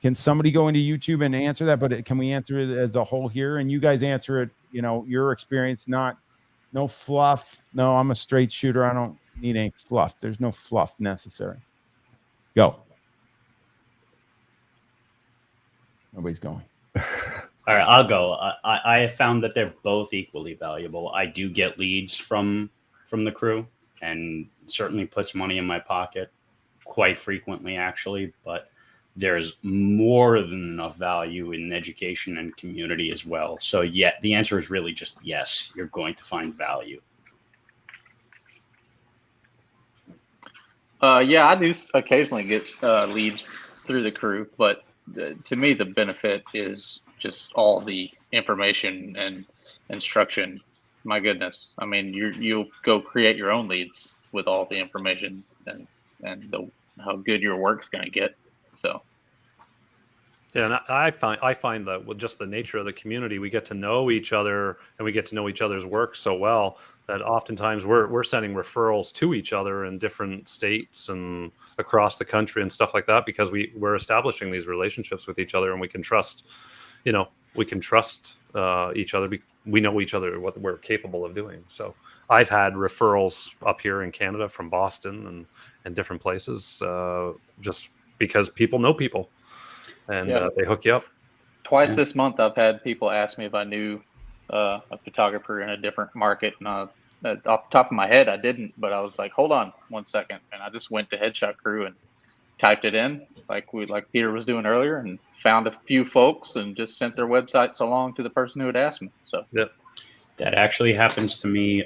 S1: Can somebody go into YouTube and answer that? But can we answer it as a whole here? And you guys answer it, your experience, no fluff. No, I'm a straight shooter. I don't need any fluff. There's no fluff necessary. Go. Nobody's going.
S4: All right, I'll go. I have found that they're both equally valuable. I do get leads from the crew, and certainly puts money in my pocket quite frequently, actually. But there's more than enough value in education and community as well. So, yeah, the answer is really just yes. You're going to find value.
S7: Yeah, I do occasionally get leads through the crew, but to me, the benefit is just all the information and instruction. My goodness. I mean, you'll go create your own leads with all the information and how good your work's going to get. So.
S3: Yeah, and I find that with just the nature of the community, we get to know each other and we get to know each other's work so well that oftentimes we're sending referrals to each other in different states and across the country and stuff like that, because we're establishing these relationships with each other, and we can trust each other. We know each other, what we're capable of doing. So I've had referrals up here in Canada from Boston and different places, just because people know people, and they hook you up.
S7: Twice this month, I've had people ask me if I knew a photographer in a different market, and off the top of my head, I didn't, but I was like, hold on 1 second. And I just went to Headshot Crew and typed it in like Peter was doing earlier, and found a few folks and just sent their websites along to the person who had asked me. So
S3: yeah,
S4: that actually happens to me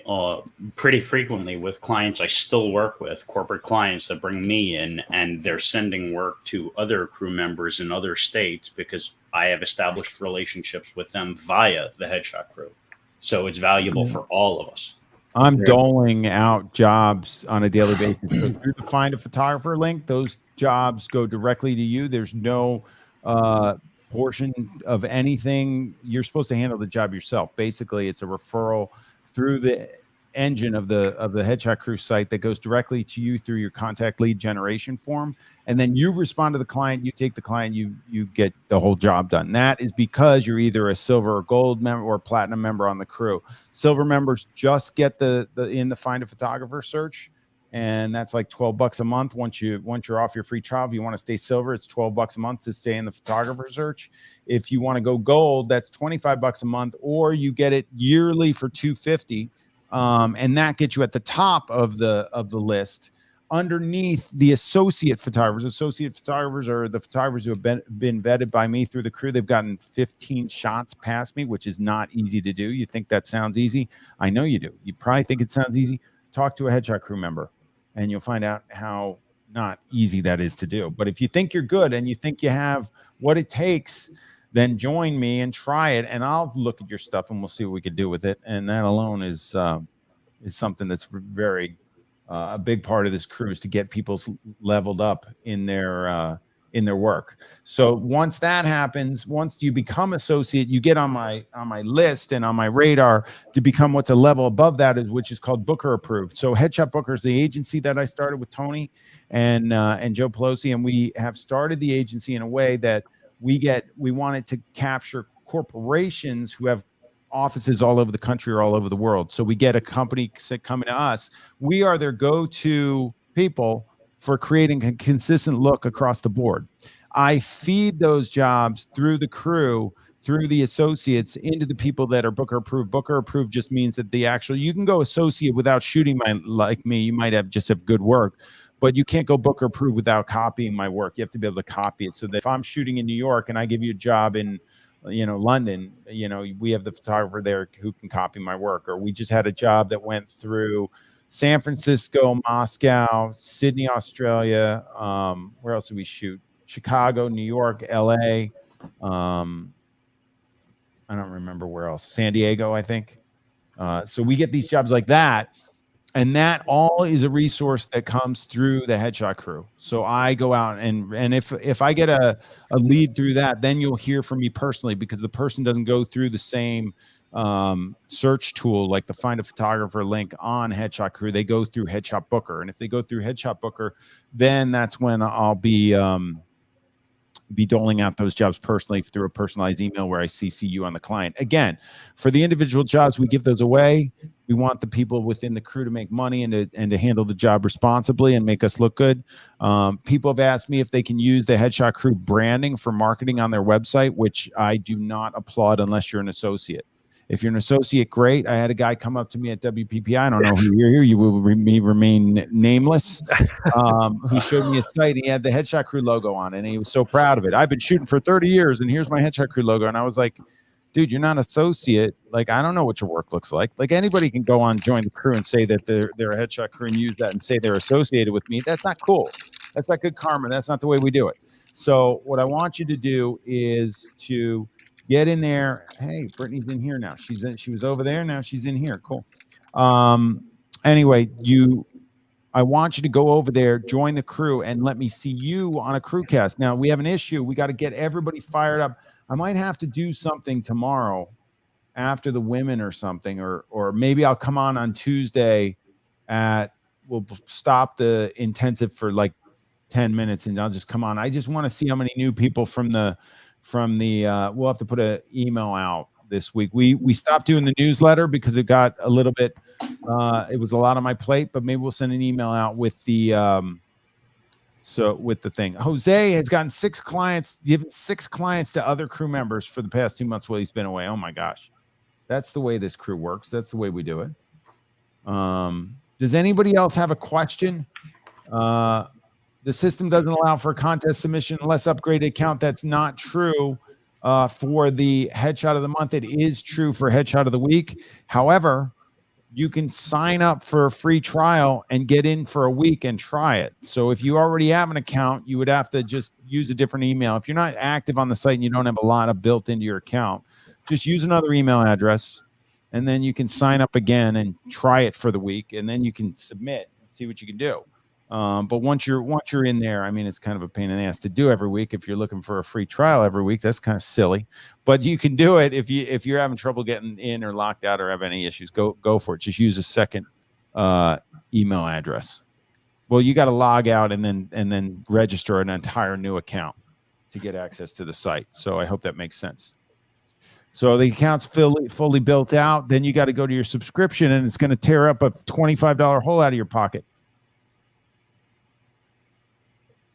S4: pretty frequently with clients I still work with, corporate clients that bring me in, and they're sending work to other crew members in other states because I have established relationships with them via the Headshot Crew. So it's valuable for all of us.
S1: I'm doling out jobs on a daily basis. So through the Find a Photographer link, those jobs go directly to you. There's no portion of anything. You're supposed to handle the job yourself. Basically, it's a referral through the engine of the Headshot Crew site that goes directly to you through your contact lead generation form, and then you respond to the client. You take the client. You get the whole job done. That is because you're either a silver or gold member or platinum member on the crew. Silver members just get the Find a Photographer search, and that's like $12 a month. Once you're off your free trial, if you want to stay silver, it's $12 a month to stay in the photographer search. If you want to go gold, that's $25 a month, or you get it yearly for $250. And that gets you at the top of the list. Underneath the associate photographers are the photographers who have been vetted by me through the crew. They've gotten 15 shots past me, which is not easy to do. You think that sounds easy? I know you do. You probably think it sounds easy. Talk to a Headshot Crew member, and you'll find out how not easy that is to do. But if you think you're good and you think you have what it takes, then join me and try it, and I'll look at your stuff and we'll see what we can do with it. And that alone is something that's very a big part of this crew, is to get people leveled up in their work. So once that happens, once you become associate, you get on my list and on my radar to become what's a level above that, which is called Booker Approved. So Headshot Booker is the agency that I started with Tony and Joe Pelosi, and we have started the agency in a way that we wanted to capture corporations who have offices all over the country or all over the world. So we get a company coming to us. We are their go-to people for creating a consistent look across the board. I feed those jobs through the crew, through the associates, into the people that are Booker Approved. Booker Approved just means that you can go associate without shooting like me. You might just have good work, but you can't go Booker Approved without copying my work. You have to be able to copy it, so that if I'm shooting in New York and I give you a job in London, we have the photographer there who can copy my work. Or we just had a job that went through San Francisco, Moscow, Sydney, Australia. Where else did we shoot? Chicago, New York, LA. I don't remember where else. San Diego, I think. So we get these jobs like that, And that all is a resource that comes through the Headshot Crew. So I go out and if I get a lead through that, then you'll hear from me personally, because the person doesn't go through the same search tool like the Find a Photographer link on Headshot Crew. They go through Headshot Booker, and if they go through Headshot Booker, then that's when I'll be doling out those jobs personally through a personalized email where I CC you on the client. Again, for the individual jobs, we give those away. We want the people within the crew to make money and to handle the job responsibly and make us look good. People have asked me if they can use the Headshot Crew branding for marketing on their website, which I do not applaud unless you're an associate. If you're an associate, great. I had a guy come up to me at WPPI. I don't know who you're here. You will remain nameless. Who showed me a site. And he had the Headshot Crew logo on it, and he was so proud of it. I've been shooting for 30 years, and here's my Headshot Crew logo. And I was like, dude, you're not an associate. Like, I don't know what your work looks like. Like, anybody can go on, join the crew, and say that they're a Headshot Crew and use that and say they're associated with me. That's not cool. That's not good karma. That's not the way we do it. So what I want you to do is to get in there. Hey, Brittany's in here now. She was over there. Now she's in here. Cool. Anyway, I want you to go over there, join the crew, and let me see you on a crew cast. Now, we have an issue. We got to get everybody fired up. I might have to do something tomorrow after the women or something, or maybe I'll come on Tuesday we'll stop the intensive for like 10 minutes and I'll just come on. I just want to see how many new people from the we'll have to put an email out this week. We stopped doing the newsletter because it got a little bit, it was a lot on my plate, but maybe we'll send an email out with the thing. Jose has gotten 6 clients, given 6 clients to other crew members for the past 2 months while he's been away. Oh my gosh. That's the way this crew works. That's the way we do it. Does anybody else have a question? The system doesn't allow for contest submission unless upgraded account. That's not true for the Headshot of the Month. It is true for Headshot of the Week. However, you can sign up for a free trial and get in for a week and try it. So if you already have an account, you would have to just use a different email. If you're not active on the site and you don't have a lot of built into your account, just use another email address, and then you can sign up again and try it for the week, and then you can submit and see what you can do. But once you're in there, I mean, it's kind of a pain in the ass to do every week. If you're looking for a free trial every week, that's kind of silly, but you can do it. If you're having trouble getting in or locked out or have any issues, go for it. Just use a second email address. Well, you got to log out and then register an entire new account to get access to the site. So I hope that makes sense. So the account's fully built out. Then you got to go to your subscription, and it's going to tear up a $25 hole out of your pocket.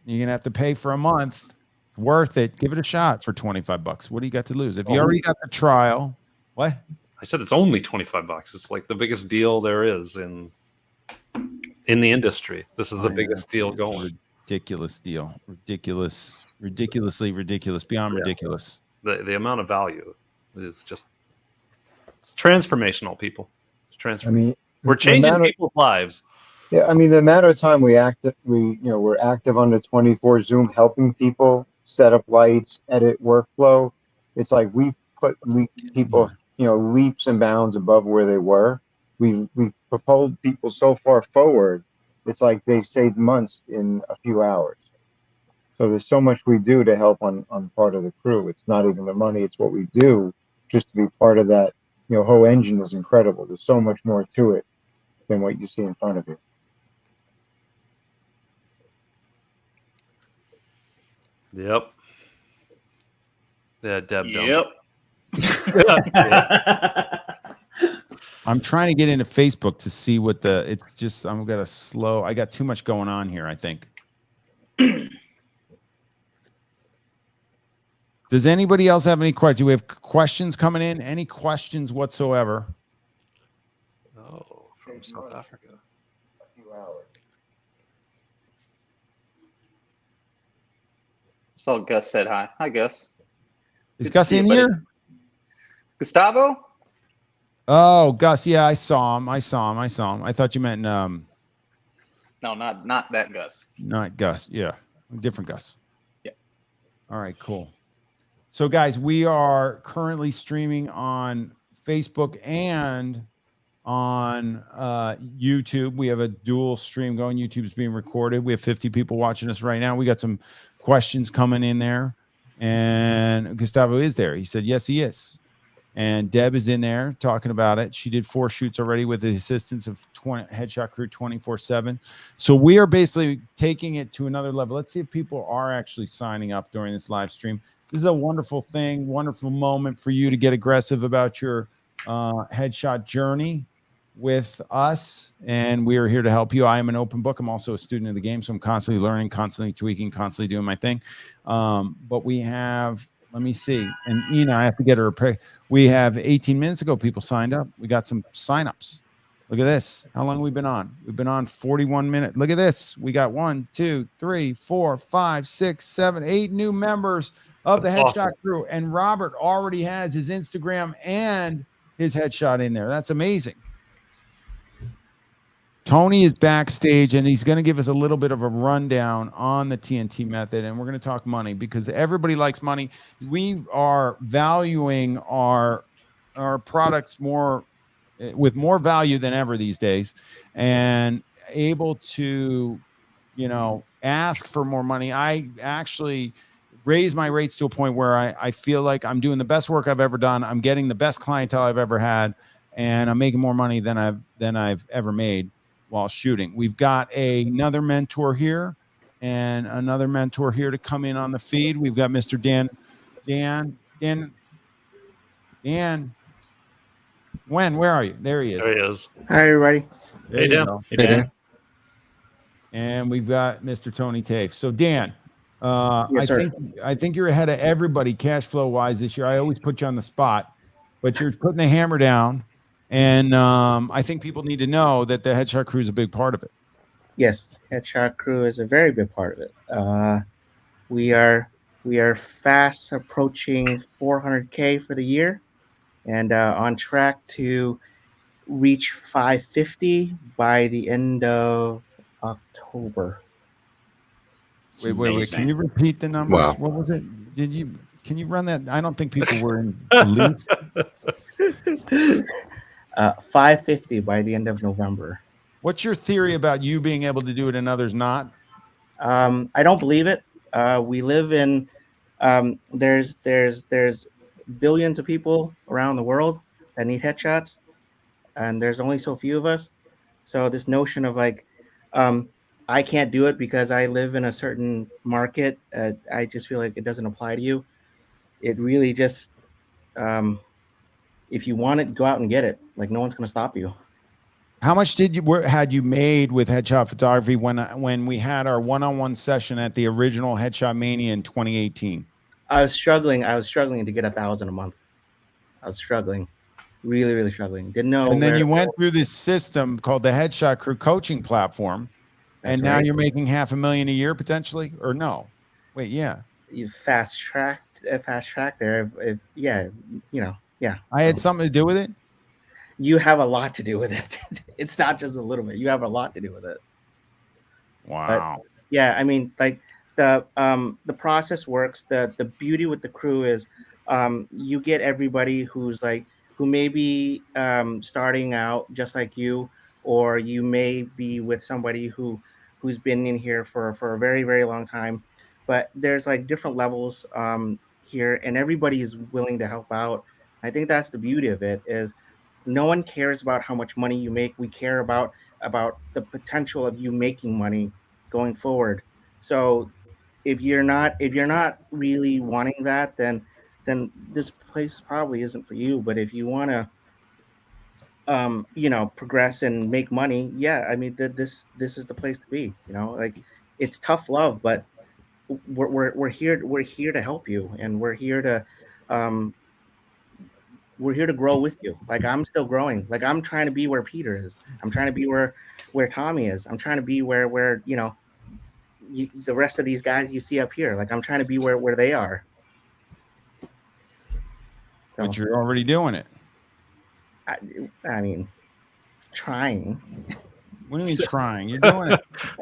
S1: You're going to have to pay for a month. Worth it. Give it a shot for $25. What do you got to lose? If you already got the trial, what?
S3: I said it's only $25. It's like the biggest deal there is in the industry. This is the biggest deal going.
S1: Ridiculous deal. Ridiculously ridiculous. Beyond ridiculous.
S3: The amount of value is just, it's transformational, people. It's transformational.
S6: I mean,
S3: we're changing people's lives.
S6: Yeah, I mean, the amount of time we're active under 24 Zoom, helping people set up lights, edit workflow. It's like we've put people, leaps and bounds above where they were. We've propelled people so far forward. It's like they saved months in a few hours. So there's so much we do to help on part of the crew. It's not even the money; it's what we do just to be part of that. Whole engine is incredible. There's so much more to it than what you see in front of you.
S3: Yep. Yeah, Deb.
S7: Yep.
S1: I'm trying to get into Facebook to see what it's just, I got too much going on here, I think. Does anybody else have any questions? Do we have questions coming in? Any questions whatsoever?
S3: Oh, from South Africa.
S6: A few hours.
S7: Saw Gus said hi. Hi, Gus.
S1: Is
S7: Good to
S1: Gus
S7: see
S1: in
S7: you, buddy.
S1: here?
S7: Gustavo?
S1: Oh, Gus. Yeah, I saw him. I thought you meant
S7: No, not that Gus.
S1: not Gus. Yeah, different Gus.
S7: Yeah.
S1: All right, cool. So, guys, we are currently streaming on Facebook and on YouTube. We have a dual stream going. YouTube's being recorded. We have 50 people watching us right now. We got some questions coming in there. And Gustavo is there. He said, yes, he is. And Deb is in there talking about it. She did 4 shoots already with the assistance of Headshot Crew 24/7. So we are basically taking it to another level. Let's see if people are actually signing up during this live stream. This is a wonderful thing, wonderful moment for you to get aggressive about your headshot journey with us. And we are here to help you. I am an open book. I'm also a student of the game. So I'm constantly learning, constantly tweaking, constantly doing my thing. But we have, let me see. And I have to get her a pay. We have 18 minutes ago, people signed up. We got some signups. Look at this. How long have we been on? We've been on 41 minutes. Look at this. We got 1, 2, 3, 4, 5, 6, 7, 8 new members of the Headshot Crew. And Robert already has his Instagram and his headshot in there. That's amazing. Tony is backstage, and he's going to give us a little bit of a rundown on the TNT method, and we're going to talk money because everybody likes money. We are valuing our products more with more value than ever these days, and able to, ask for more money. I actually raise my rates to a point where I feel like I'm doing the best work I've ever done. I'm getting the best clientele I've ever had, and I'm making more money than I've ever made while shooting. We've got another mentor here and another mentor here to come in on the feed. We've got Mr. Dan. Where are you? There he is.
S3: There he is.
S9: Hi, everybody.
S1: There
S3: Hey,
S1: you
S3: Dan.
S1: go.
S9: Hey, Dan.
S1: And we've got Mr. Tony Tafe. So Dan,
S9: Yes, sir.
S1: I think you're ahead of everybody cash flow wise this year. I always put you on the spot, but you're putting the hammer down. And I think people need to know that the Headshot Crew is a big part of it.
S9: Yes, Headshot Crew is a very big part of it. We are fast approaching 400K for the year, and on track to reach 550 by the end of October.
S1: Wait. Can you repeat the numbers?
S10: Wow.
S1: What was it? Can you run that? I don't think people were in belief.
S9: 550 by the end of November.
S1: What's your theory about you being able to do it and others not?
S9: I don't believe it. We live in there's billions of people around the world that need headshots, and there's only so few of us. So this notion of I can't do it because I live in a certain market, I just feel like it doesn't apply to you. It really just if you want it, go out and get it. Like, no one's going to stop you.
S1: How much had you made with headshot photography when we had our one-on-one session at the original Headshot Mania in 2018?
S9: I was struggling to get 1,000 a month. I was struggling, really, really struggling. Didn't know.
S1: And then you went through this system called the Headshot Crew coaching platform, and now you're making $500,000 a year potentially, or no? Wait, yeah.
S9: You fast track there. Yeah.
S1: I had something to do with it.
S9: You have a lot to do with it. It's not just a little bit. You have a lot to do with it.
S1: Wow.
S9: But, yeah, I mean, like the process works. The beauty with the crew is you get everybody who may be starting out just like you, or you may be with somebody who's been in here for a very, very long time. But there's different levels here, and everybody is willing to help out. I think that's the beauty of it is no one cares about how much money you make. We care about the potential of you making money going forward. So if you're not really wanting that, then this place probably isn't for you. But if you want to progress and make money, yeah, I mean this is the place to be. It's tough love, but we're here to help you, and we're here to grow with you. I'm still growing. I'm trying to be where Peter is. I'm trying to be where Tommy is. I'm trying to be where the rest of these guys you see up here. I'm trying to be where they are. So,
S1: But you're already doing it.
S9: I mean, trying.
S1: What do you mean trying? You're doing it.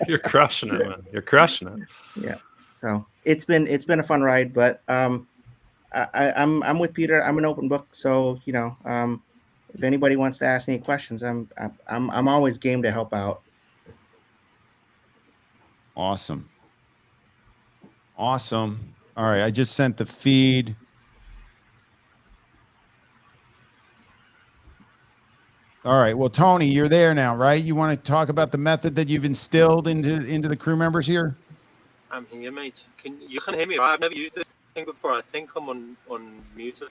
S3: You're crushing it, man. You're crushing it.
S9: Yeah. So it's been a fun ride, but I'm with Peter. I'm an open book, so if anybody wants to ask any questions, I'm always game to help out.
S1: Awesome. Awesome. All right, I just sent the feed. All right. Well, Tony, you're there now, right? You want to talk about the method that you've instilled into the crew members here?
S8: I'm here, mate. You can hear me, right? I've never used this thing before. I think I'm unmuted,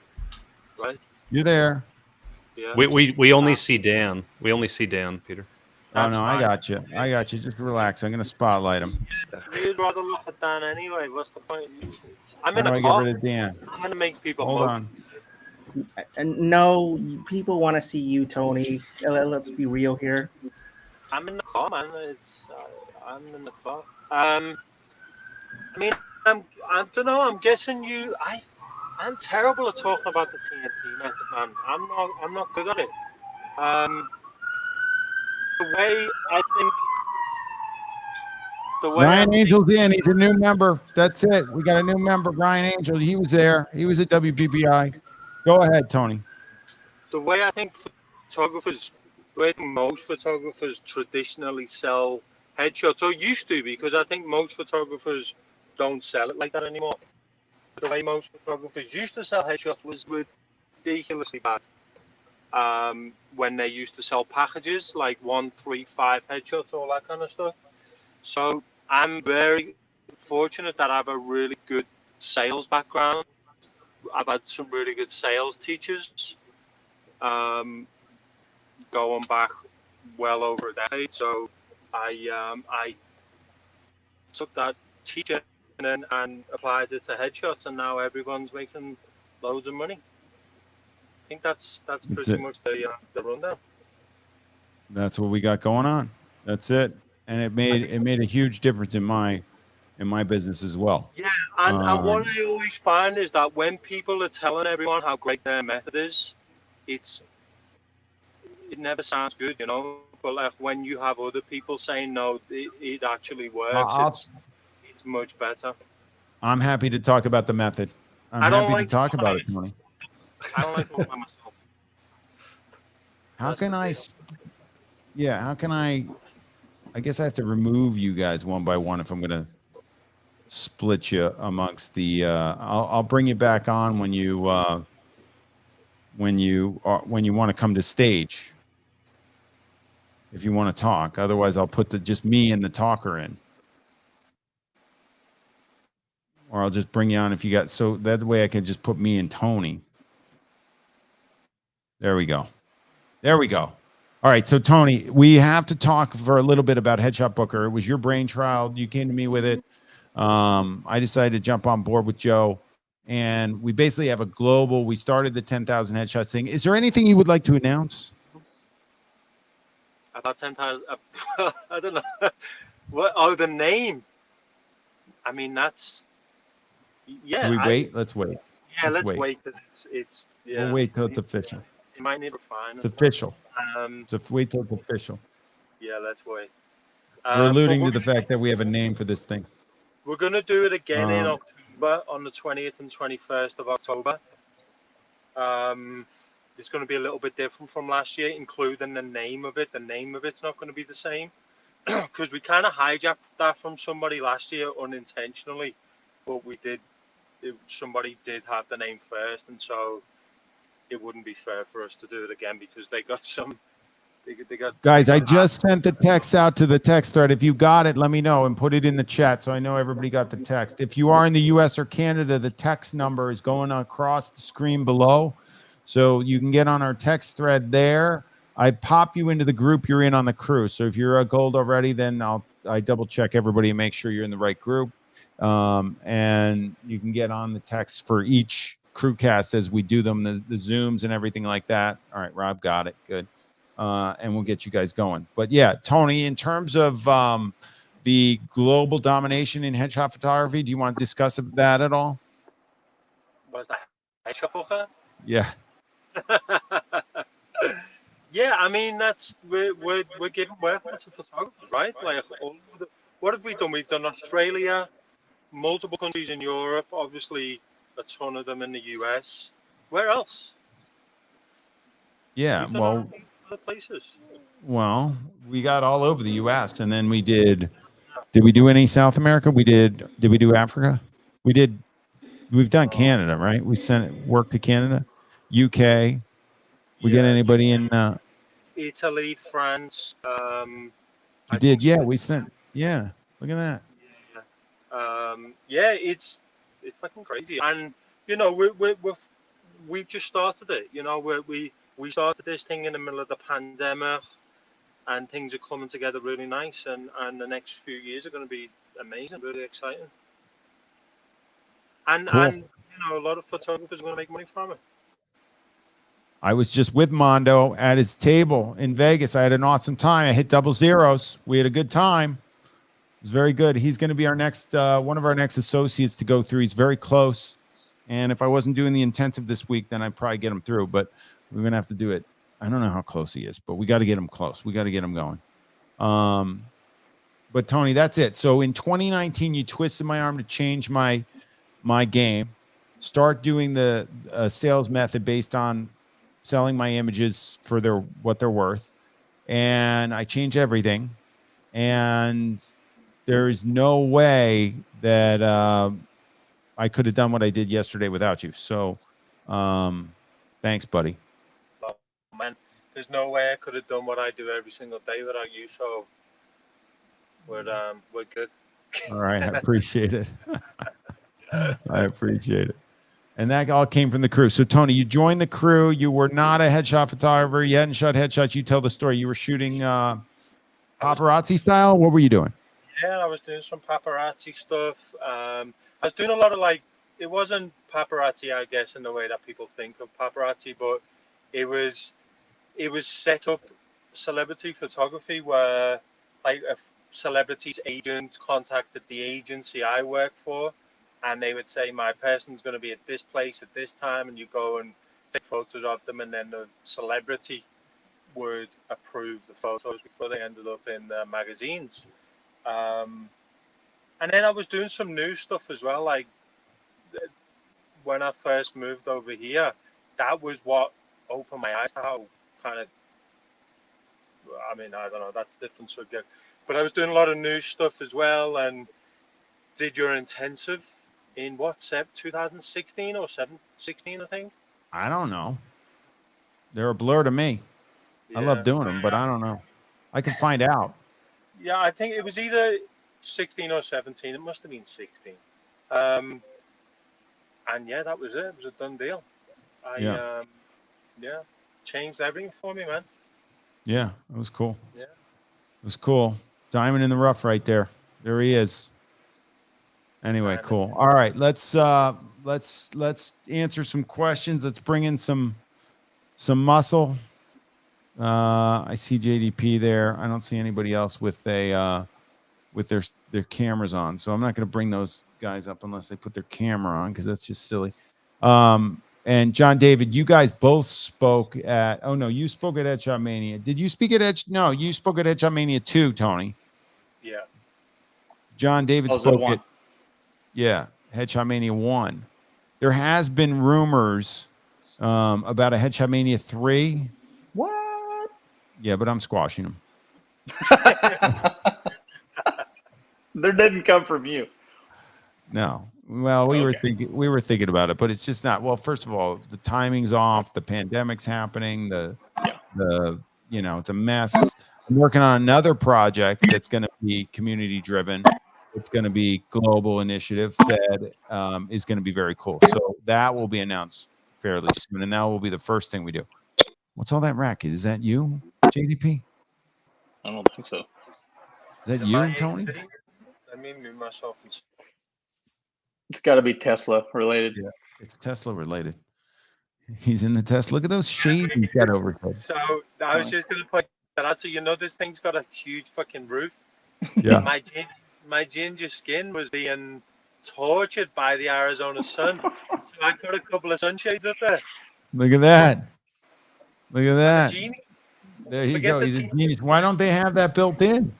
S8: right?
S1: You're there.
S8: Yeah.
S3: We only see Dan. We only see Dan, Peter.
S1: Oh
S8: That's
S1: no, I
S8: fine.
S1: got you. I got you. Just relax. I'm gonna spotlight him.
S8: You'd rather look at Dan anyway. What's the point? I'm
S1: How
S8: in
S1: do
S8: a
S1: I get
S8: car.
S1: rid of Dan?
S8: I'm gonna make people
S1: Hold
S8: move.
S1: on.
S9: And no, people want to see you, Tony. Let's be real here.
S8: I'm in the car, man. I'm in the car. I mean, I don't know. I'm guessing I'm terrible at talking about the TNT method, man. I'm not good at it. The way
S1: Ryan
S8: I'm
S1: Angel's in. He's a new member. That's it. We got a new member, Ryan Angel. He was there. He was at WPPI. Go ahead, Tony.
S8: the way I think photographers, the way I think most photographers traditionally sell headshots, or used to, because I think most photographers don't sell it like that anymore. The way most photographers used to sell headshots was ridiculously bad. When they used to sell packages like 1, 3, 5 headshots, all that kind of stuff. So I'm very fortunate that I have a really good sales background. I've had some really good sales teachers, going back well over a decade. So I took that teaching and applied it to headshots, and now everyone's making loads of money. I think that's pretty much the rundown.
S1: That's what we got going on. That's it. And it made a huge difference in my business as well.
S8: Yeah, and what I always find is that when people are telling everyone how great their method is, it never sounds good, you know. But like when you have other people saying no, it actually works. It's much better.
S1: I'm happy to talk about the method. I'm happy to talk about it, Tony.
S8: I don't like talking about myself.
S1: How can I? Yeah, how can I? I guess I have to remove you guys one by one if I'm going to split you amongst the. I'll bring you back on when you want to come to stage. If you want to talk, otherwise I'll put just me and the talker in, or I'll just bring you on if you got. So that way I can just put me and Tony. There we go. There we go. All right, so Tony, we have to talk for a little bit about Headshot Booker. It was your brainchild. You came to me with it. I decided to jump on board with Joe, and we basically have a global. We started the 10,000 headshots thing. Is there anything you would like to announce?
S8: About 10,000. I don't know. What? Oh, the name. I mean, that's. Yeah.
S1: Should we wait? Let's wait.
S8: Yeah, let's wait. It's yeah.
S1: We'll wait till it's official.
S8: You might need to find.
S1: It's official. Wait till it's official.
S8: Yeah, let's wait.
S1: We're alluding to the fact that we have a name for this thing.
S8: We're going to do it again in October, on the 20th and 21st of October. It's going to be a little bit different from last year, including the name of it. The name of it's not going to be the same because we kind of hijacked that from somebody last year unintentionally, but somebody did have the name first, and so it wouldn't be fair for us to do it again because they got some.
S1: Guys, I just sent the text out to the text thread. If you got it, let me know and put it in the chat so I know everybody got the text. If you are in the US or Canada, the text number is going across the screen below. So you can get on our text thread there. I pop you into the group you're in on the crew. So if you're a gold already, then I double check everybody and make sure you're in the right group. And you can get on the text for each crew cast as we do them, the Zooms and everything like that. All right, Rob got it. Good. And we'll get you guys going. But yeah, Tony, in terms of the global domination in headshot photography, do you want to discuss that at all?
S8: What's that? Headshot Booker?
S1: Yeah.
S8: Yeah, I mean we're giving weapons to photographers, right? Like what have we done? We've done Australia, multiple countries in Europe, obviously a ton of them in the US. Where else?
S1: Yeah,
S8: We've done
S1: well,
S8: other places.
S1: well, we got all over the U.S. and then we did. Did we do any South America? We did. Did we do Africa? We did. We've done Canada, right? We sent work to Canada, UK. We get anybody in?
S8: Italy, France.
S1: You
S8: I
S1: did,
S8: think
S1: yeah. We
S8: Switzerland.
S1: sent. Yeah, look at that.
S8: Yeah, it's fucking crazy. And you know, we've just started it. You know, we started this thing in the middle of the pandemic, and things are coming together really nice. And the next few years are going to be amazing, really exciting. And
S1: Cool.
S8: and you know, a lot of photographers are going to make money from it.
S1: I was just with Mondo at his table in Vegas. I had an awesome time. I hit double zeros. We had a good time. It was very good. He's going to be our next one of our next associates to go through. He's very close. And if I wasn't doing the intensive this week, then I'd probably get him through. But we're going to have to do it. I don't know how close he is, but we got to get him close. We got to get him going. But Tony, that's it. So in 2019, you twisted my arm to change my game. Start doing the sales method based on selling my images for what they're worth, and I changed everything. And there is no way that I could have done what I did yesterday without you. So, thanks, buddy.
S8: Oh, man, there's no way I could have done what I do every single day without you. So we're good.
S1: All right, I appreciate it. I appreciate it. And that all came from the crew. So, Tony, you joined the crew. You were not a headshot photographer. You hadn't shot headshots. You tell the story. You were shooting paparazzi style. What were you doing?
S8: Yeah, I was doing some paparazzi stuff. I was doing a lot of it wasn't paparazzi, I guess, in the way that people think of paparazzi, but it was set up celebrity photography where a celebrity's agent contacted the agency I work for, and they would say, my person's going to be at this place at this time, and you go and take photos of them, and then the celebrity would approve the photos before they ended up in magazines. And then I was doing some new stuff as well. Like when I first moved over here, that was what opened my eyes to how kind of, I mean, I don't know, that's a different subject. But I was doing a lot of new stuff as well, and did your intensive in 2016 or 16, I think?
S1: I don't know. They're a blur to me.
S8: Yeah.
S1: I love doing them, but I don't know. I can find out.
S8: Yeah, I think it was either 16 or 17. It must have been 16. And yeah, that was it. It was a done deal. Yeah, changed everything for me, man.
S1: Yeah, it was cool.
S8: Yeah.
S1: It was cool. Diamond in the rough right there. There he is. Anyway, cool. All right, let's answer some questions. Let's bring in some muscle. I see JDP there. I don't see anybody else with with their cameras on. So I'm not going to bring those guys up unless they put their camera on, because that's just silly. And John David, you guys both spoke at. Oh no, you spoke at Headshot Mania. Did you speak at No, you spoke at Headshot Mania 2, Tony.
S8: Yeah.
S1: John David spoke at. Yeah, Headshot Mania 1. There has been rumors about a Headshot Mania 3.
S9: What?
S1: Yeah, but I'm squashing them.
S7: They didn't come from you.
S1: No. Well, we were thinking about it, but it's just not. Well, first of all, the timing's off. The pandemic's happening. It's a mess. I'm working on another project that's going to be community driven. It's going to be global initiative that is going to be very cool. So that will be announced fairly soon, and that will be the first thing we do. What's all that racket? Is that you, JDP?
S7: I don't think so.
S1: Is that you, Tony?
S8: Let me mute myself.
S7: It's got to be Tesla related.
S1: Yeah, it's Tesla related. He's in the Tesla. Look at those shades he's got over his head.
S8: So I was just going to point that out. So this thing's got a huge fucking roof.
S1: Yeah.
S8: My ginger skin was being tortured by the Arizona sun. So I put a couple of sunshades up there.
S1: Look at that. Look at that.
S8: Genie.
S1: There you go. He's a genius. Why don't they have that built in?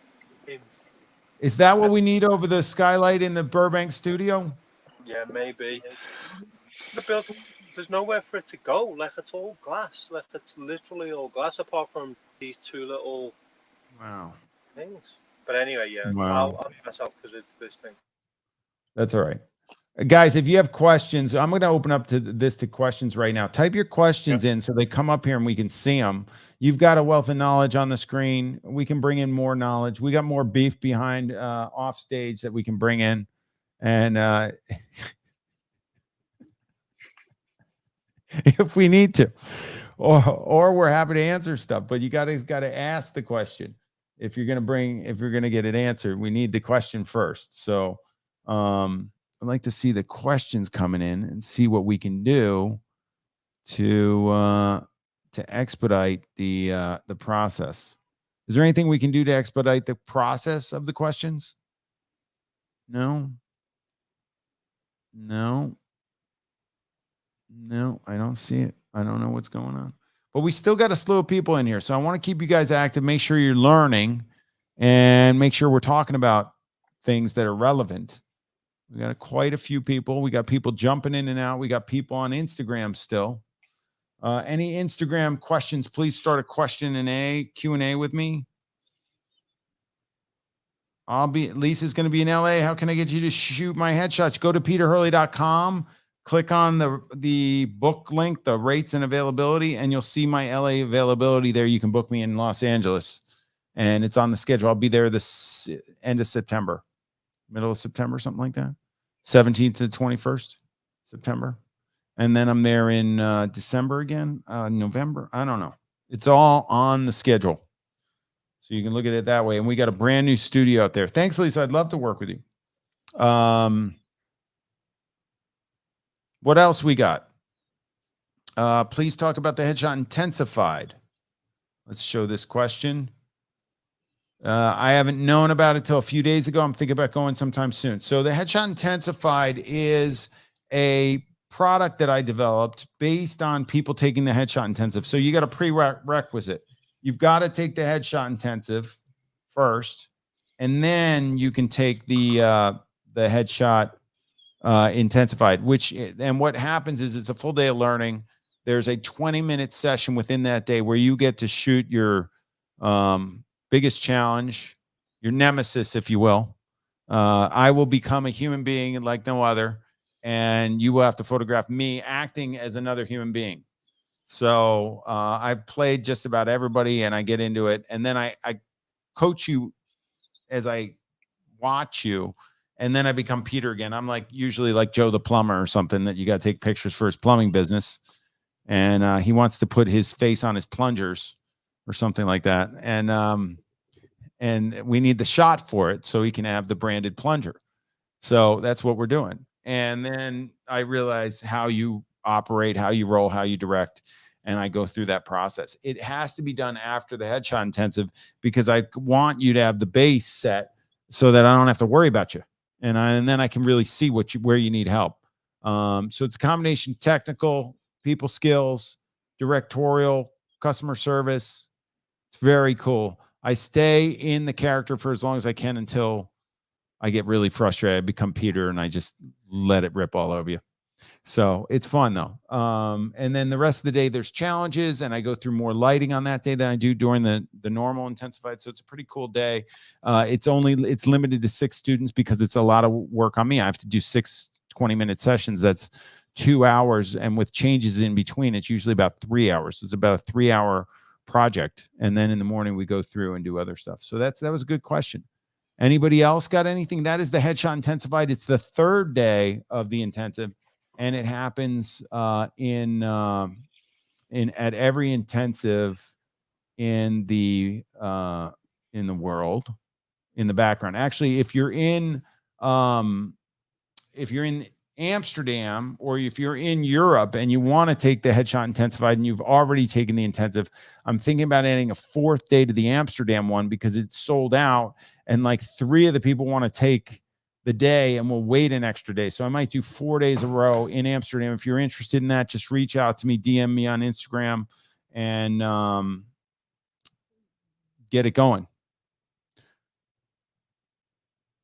S1: Is that what we need over the skylight in the Burbank studio?
S8: Yeah, maybe. The built there's nowhere for it to go. Like, it's all glass. Like, it's literally all glass apart from these two little things. But anyway, yeah,
S1: Wow.
S8: I'll pass out because it's this thing.
S1: That's all right. Guys, if you have questions, I'm going to open up to questions right now. Type your questions in so they come up here and we can see them. You've got a wealth of knowledge on the screen. We can bring in more knowledge. We got more beef behind off stage that we can bring in. And if we need to, or we're happy to answer stuff, but you got to ask the question. If you're going to get it answered, we need the question first. So, I'd like to see the questions coming in and see what we can do to expedite the process. Is there anything we can do to expedite the process of the questions? No, I don't see it. I don't know what's going on. But we still got a slew of people in here. So I want to keep you guys active. Make sure you're learning and make sure we're talking about things that are relevant. We got quite a few people. We got people jumping in and out. We got people on Instagram still. Any Instagram questions, please start a Q&A with me. Lisa's going to be in LA. How can I get you to shoot my headshots? Go to peterhurley.com. Click on the book link, the rates and availability, and you'll see my LA availability there. You can book me in Los Angeles, and it's on the schedule. I'll be there this end of September. Middle of September, something like that. 17th to 21st September. And then I'm there in December again, November. I don't know. It's all on the schedule. So you can look at it that way. And we got a brand new studio out there. Thanks, Lisa. I'd love to work with you. What else we got? Please talk about the Headshot Intensified. Let's show this question. I haven't known about it till a few days ago. I'm thinking about going sometime soon. So the Headshot Intensified is a product that I developed based on people taking the Headshot Intensive. So you got a prerequisite. You've got to take the Headshot Intensive first, and then you can take the Headshot Intensified. And what happens is it's a full day of learning. There's a 20-minute session within that day where you get to shoot your biggest challenge, your nemesis, if you will. I will become a human being like no other, and you will have to photograph me acting as another human being. So I played just about everybody, and I get into it, and then I coach you as I watch you, and then I become Peter again. I'm usually like Joe the plumber or something that you got to take pictures for his plumbing business, and he wants to put his face on his plungers or something like that. And we need the shot for it so he can have the branded plunger. So that's what we're doing. And then I realize how you operate, how you roll, how you direct, and I go through that process. It has to be done after the Headshot Intensive because I want you to have the base set so that I don't have to worry about you. And then I can really see where you need help. So it's a combination technical, people skills, directorial, customer service. It's very cool. I stay in the character for as long as I can until I get really frustrated. I become Peter and I just let it rip all over you. So it's fun though. And then the rest of the day, there's challenges, and I go through more lighting on that day than I do during the normal intensified. So it's a pretty cool day. It's limited to 6 students because it's a lot of work on me. I have to do 6 20-minute sessions. That's 2 hours. And with changes in between, it's usually about 3 hours. So it's about a 3-hour project. And then in the morning, we go through and do other stuff. So that was a good question. Anybody else got anything? That is the Headshot Intensified. It's the 3rd day of the intensive, and it happens at every intensive in the world, in the background. Actually, if you're in Amsterdam, or if you're in Europe and you want to take the Headshot Intensified and you've already taken the intensive, I'm thinking about adding a 4th day to the Amsterdam one because it's sold out, and 3 of the people want to take the day, and we'll wait an extra day. So I might do 4 days in a row in Amsterdam. If you're interested in that, just reach out to me, DM me on Instagram, and get it going.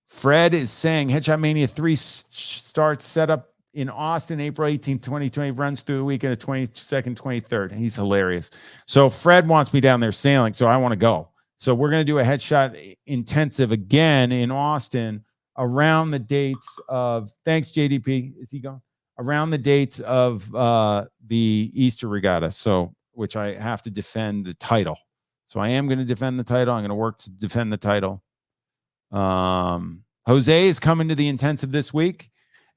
S1: Fred is saying Headshot Mania 3 starts setup in Austin, April 18th, 2020, runs through the weekend of 22nd, 23rd. He's hilarious. So Fred wants me down there sailing, so I want to go. So we're going to do a headshot intensive again in Austin around the dates of, thanks JDP, is he going? Around the dates of the Easter Regatta, so which I have to defend the title. So I am going to defend the title. I'm going to work to defend the title. Jose is coming to the intensive this week.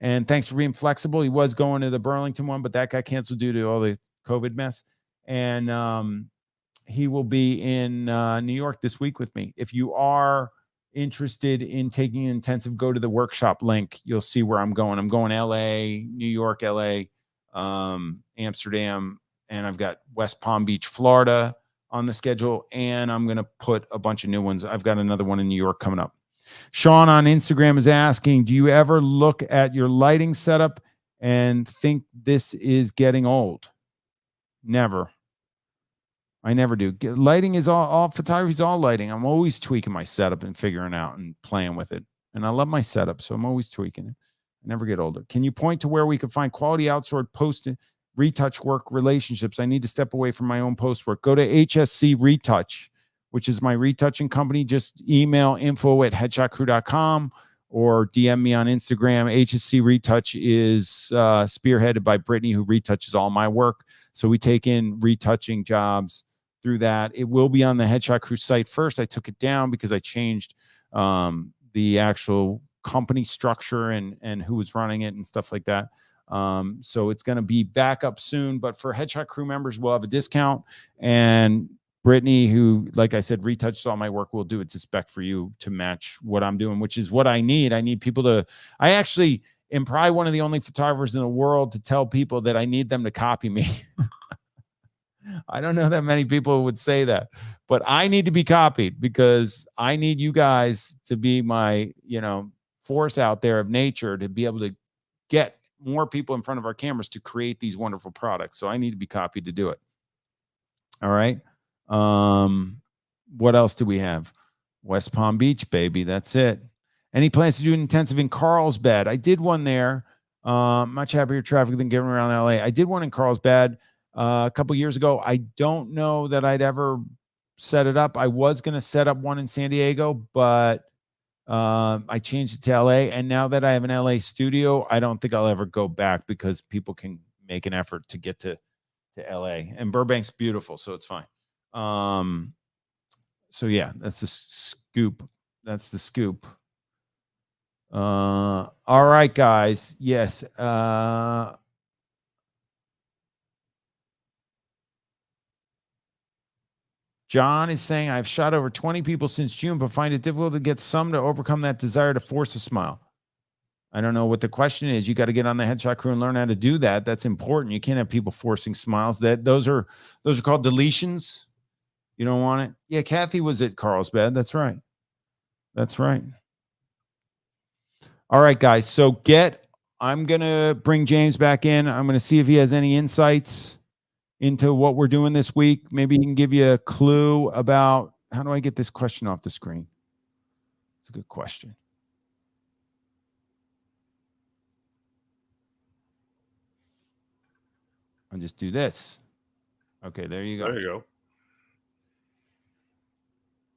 S1: And thanks for being flexible. He was going to the Burlington one, but that got canceled due to all the COVID mess. And he will be in New York this week with me. If you are interested in taking an intensive, go to the workshop link. You'll see where I'm going. I'm going LA, New York, LA, Amsterdam, and I've got West Palm Beach, Florida on the schedule. And I'm going to put a bunch of new ones. I've got another one in New York coming up. Sean on Instagram is asking, do you ever look at your lighting setup and think this is getting old? Never. I never do. Lighting is all photography is all lighting. I'm always tweaking my setup and figuring out and playing with it. And I love my setup, so I'm always tweaking it. I never get older. Can you point to where we can find quality outsourced post retouch work relationships? I need to step away from my own post work. Go to HSC Retouch, which is my retouching company. Just email info@headshotcrew.com or DM me on Instagram. HSC Retouch is spearheaded by Brittany, who retouches all my work. So we take in retouching jobs through that. It will be on the Headshot Crew site first. I took it down because I changed the actual company structure and who was running it and stuff like that. So it's going to be back up soon. But for Headshot Crew members, we'll have a discount. And Brittany, who, like I said, retouches all my work, will do it to spec for you to match what I'm doing, which is what I need. I need people to, I actually am probably one of the only photographers in the world to tell people that I need them to copy me. I don't know that many people would say that, but I need to be copied because I need you guys to be my, force out there of nature to be able to get more people in front of our cameras to create these wonderful products. So I need to be copied to do it. All right. What else do we have? West Palm Beach, baby. That's it. Any plans to do an intensive in Carlsbad? I did one there. Much happier traffic than getting around LA. I did one in Carlsbad a couple years ago. I don't know that I'd ever set it up. I was going to set up one in San Diego, but I changed it to LA. And now that I have an LA studio, I don't think I'll ever go back because people can make an effort to get to LA. And Burbank's beautiful, so it's fine. So yeah, that's the scoop. That's the scoop. All right, guys. Yes. John is saying, I've shot over 20 people since June, but find it difficult to get some to overcome that desire to force a smile. I don't know what the question is. You got to get on the Headshot Crew and learn how to do that. That's important. You can't have people forcing smiles. Those are called deletions. You don't want it. Yeah, Kathy was at Carlsbad. That's right. That's right. All right, guys. So I'm going to bring James back in. I'm going to see if he has any insights into what we're doing this week. Maybe he can give you a clue about how do I get this question off the screen? It's a good question. I'll just do this. Okay, there you go.
S3: There you go.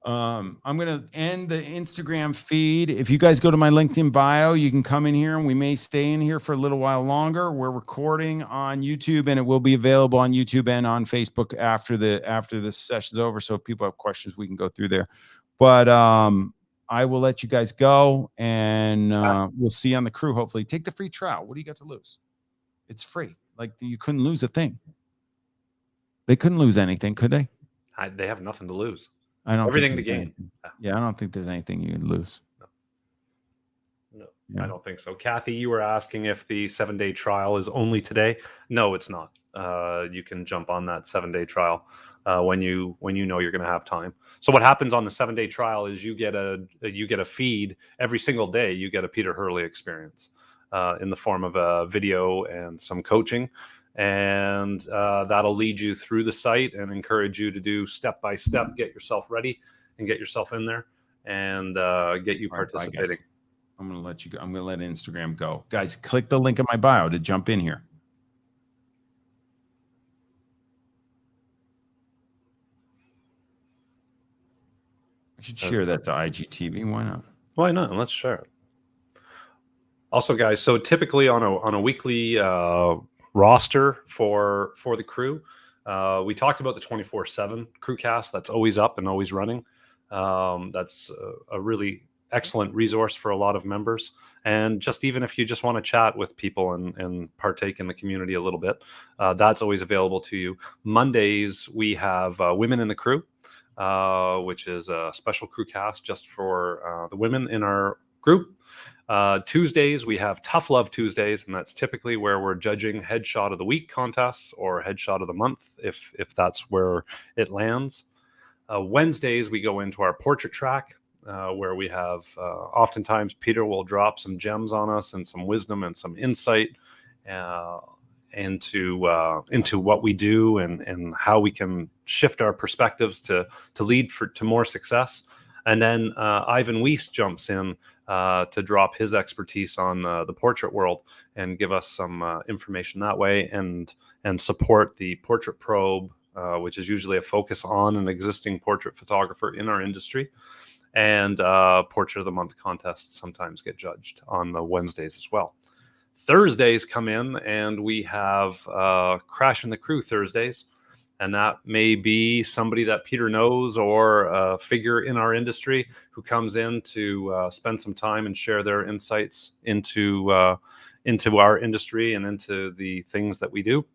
S1: I'm going to end the Instagram feed. If you guys go to my LinkedIn bio, you can come in here and we may stay in here for a little while longer. We're recording on YouTube and it will be available on YouTube and on Facebook after this session's over. So if people have questions, we can go through there. But I will let you guys go and we'll see you on the crew. Hopefully take the free trial. What do you got to lose? It's free. Like you couldn't lose a thing. They couldn't lose anything, could they?
S3: They have nothing to lose.
S1: I don't
S3: Everything
S1: think
S3: to gain.
S1: Yeah, I don't think there's anything you can lose.
S3: No,
S1: Yeah.
S3: I don't think so. Kathy, you were asking if the 7-day trial is only today. No, it's not. You can jump on that 7-day trial when you know you're going to have time. So what happens on the 7-day trial is you get a feed every single day. You get a Peter Hurley experience in the form of a video and some coaching. And that'll lead you through the site and encourage you to do step by step, get yourself ready and get yourself in there and get you participating.
S1: I'm going to let you go. I'm going to let Instagram go. Guys, click the link in my bio to jump in here. I should share that to IGTV. Why not?
S3: Why not? Let's share it. Also, guys, so typically on a weekly roster for the crew, we talked about the 24/7 crew cast that's always up and always running. That's a really excellent resource for a lot of members. And just even if you just want to chat with people and partake in the community a little bit, that's always available to you. Mondays, we have Women in the Crew, which is a special crew cast just for the women in our group. Tuesdays, we have Tough Love Tuesdays, and that's typically where we're judging Headshot of the Week contests or Headshot of the Month, if that's where it lands. Wednesdays, we go into our portrait track, where we have oftentimes Peter will drop some gems on us and some wisdom and some insight into what we do and how we can shift our perspectives to lead to more success. And then Ivan Wiest jumps in to drop his expertise on the portrait world and give us some information that way and support the portrait probe, which is usually a focus on an existing portrait photographer in our industry. And Portrait of the Month contests sometimes get judged on the Wednesdays as well. Thursdays come in and we have Crash in the Crew Thursdays. And that may be somebody that Peter knows or a figure in our industry who comes in to spend some time and share their insights into our industry and into the things that we do.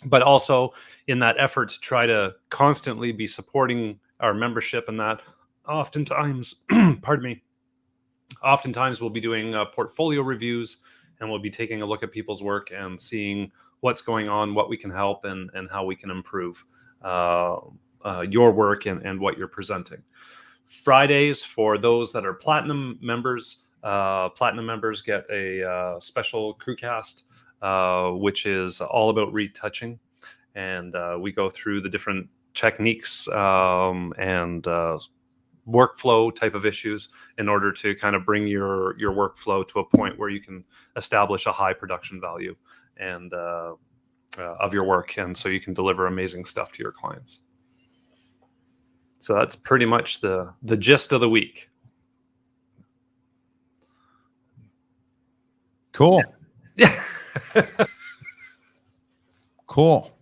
S3: But also in that effort to try to constantly be supporting our membership, and that oftentimes, oftentimes we'll be doing portfolio reviews, and we'll be taking a look at people's work and seeing what's going on, what we can help, and how we can improve your work and what you're presenting. Fridays, for those that are platinum members get a special crew cast, which is all about retouching. And we go through the different techniques and workflow type of issues in order to kind of bring your workflow to a point where you can establish a high production value and of your work, and so you can deliver amazing stuff to your clients. So that's pretty much the gist of the week.
S1: Cool.
S3: Yeah.
S1: Cool.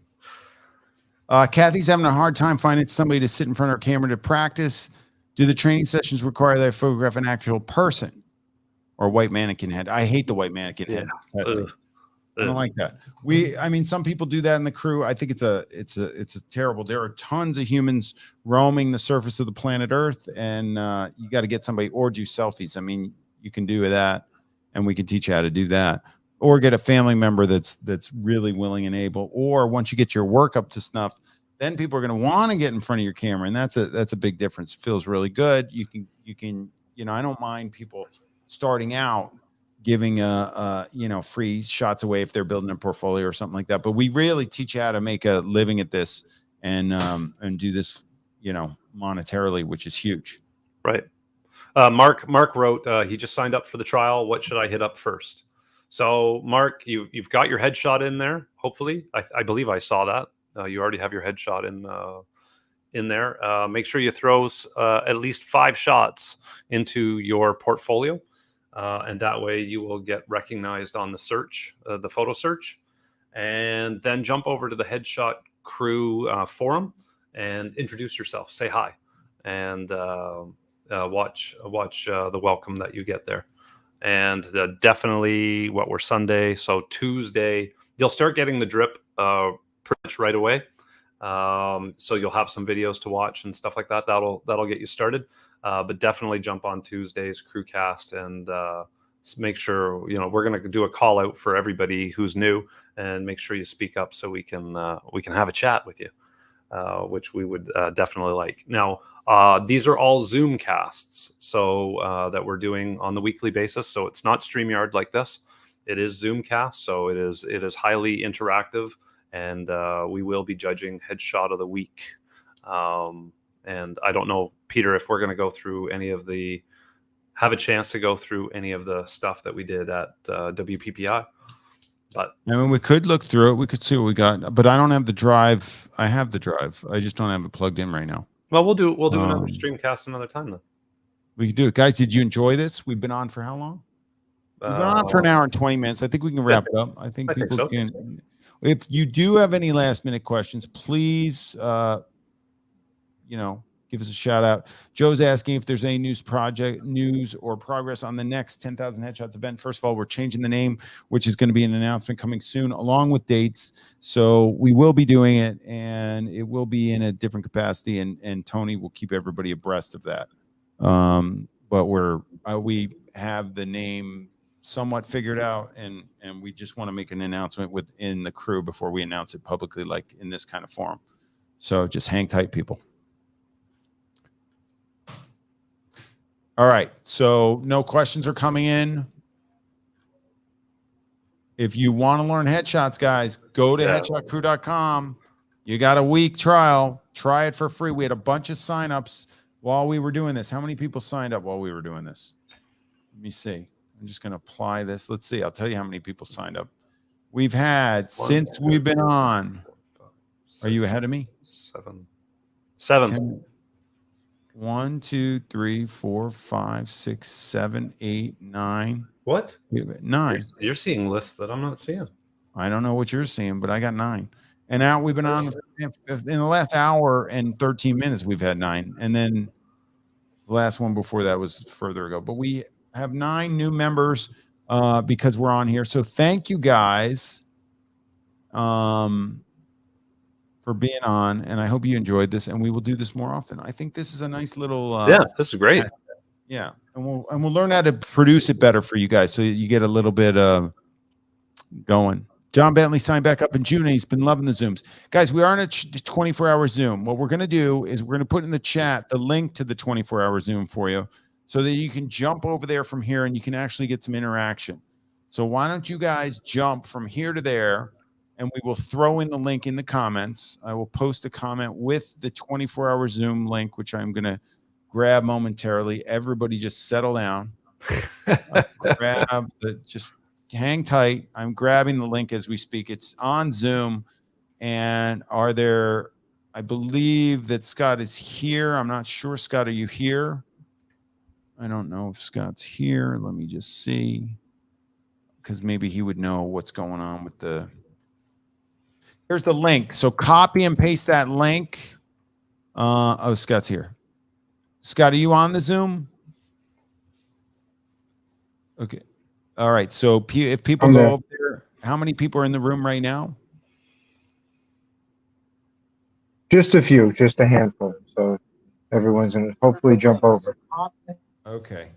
S1: Kathy's having a hard time finding somebody to sit in front of her camera to practice. Do the training sessions require that I photograph an actual person or a white mannequin head? I hate the white mannequin head testing. I don't like that. I mean, some people do that in the crew. I think it's a terrible. There are tons of humans roaming the surface of the planet Earth, and you got to get somebody or do selfies. I mean, you can do that, and we can teach you how to do that, or get a family member that's really willing and able. Or once you get your work up to snuff, then people are going to want to get in front of your camera, and that's a big difference. It feels really good. You can I don't mind people starting out giving free shots away if they're building a portfolio or something like that. But we really teach you how to make a living at this and do this, monetarily, which is huge.
S3: Right. Mark wrote, he just signed up for the trial. What should I hit up first? So Mark, you've got your headshot in there. Hopefully, I believe I saw that. You already have your headshot in there. Make sure you throw at least 5 shots into your portfolio. And that way you will get recognized on the search, the photo search, and then jump over to the Headshot Crew forum and introduce yourself, say hi, and watch the welcome that you get there. And definitely we're Sunday, so Tuesday you'll start getting the drip pretty much right away. So you'll have some videos to watch and stuff like that. That'll get you started. But definitely jump on Tuesday's Crewcast and make sure, we're going to do a call out for everybody who's new and make sure you speak up so we can have a chat with you, which we would definitely like. Now, these are all Zoom casts, so that we're doing on the weekly basis. So it's not StreamYard like this. It is Zoom cast, so it is highly interactive, and we will be judging Headshot of the Week. And I don't know, Peter, if we're going to go through any of the have a chance to go through any of the stuff that we did at WPPI. But
S1: I mean, we could look through it. We could see what we got, but I don't have the drive. I have the drive. I just don't have it plugged in right now.
S3: well, we'll do another streamcast another time then.
S1: We can do it, guys. Did you enjoy this? We've been on for how long? We've been on for an hour and 20 minutes. I think we can wrap it up. I think people
S3: so.
S1: can. If you do have any last minute questions, please, give us a shout out. Joe's asking if there's any news or progress on the next 10,000 Headshots event. First of all, we're changing the name, which is going to be an announcement coming soon, along with dates. So we will be doing it, and it will be in a different capacity. And Tony will keep everybody abreast of that. But we have the name somewhat figured out, and we just want to make an announcement within the crew before we announce it publicly, like in this kind of forum. So just hang tight, people. All right, so no questions are coming in. If you want to learn headshots, guys, go to headshotcrew.com. You got a week trial. Try it for free. We had a bunch of signups while we were doing this. How many people signed up while we were doing this? Let me see. I'm just going to apply this. Let's see. I'll tell you how many people signed up. We've had, since we've been on. Are you ahead of me?
S3: Seven.
S1: 1, 2, 3, 4, 5, 6, 7, 8, 9.
S3: What?
S1: 9.
S3: You're seeing lists that I'm not seeing.
S1: I don't know what you're seeing, but I got 9. And now we've been on in the last hour and 13 minutes. We've had 9, and then the last one before that was further ago. But we have 9 new members because we're on here. So thank you guys for being on, and I hope you enjoyed this. And we will do this more often. I think this is a nice little.
S3: This is great.
S1: Yeah, and we'll learn how to produce it better for you guys, so you get a little bit going. John Bentley signed back up in June, and he's been loving the Zooms. Guys, we are in a 24-hour Zoom. What we're going to do is we're going to put in the chat the link to the 24-hour Zoom for you so that you can jump over there from here and you can actually get some interaction. So why don't you guys jump from here to there, and we will throw in the link in the comments. I will post a comment with the 24-hour Zoom link, which I'm going to grab momentarily. Everybody just settle down. Just hang tight. I'm grabbing the link as we speak. It's on Zoom. And I believe that Scott is here. I'm not sure. Scott, are you here? I don't know if Scott's here. Let me just see. Because maybe he would know what's going on with here's the link. So copy and paste that link. Scott's here. Scott, are you on the Zoom? Okay. All right. So if people go over there, how many people are in the room right now?
S6: Just a few, just a handful. So everyone's going to hopefully jump over.
S1: Okay.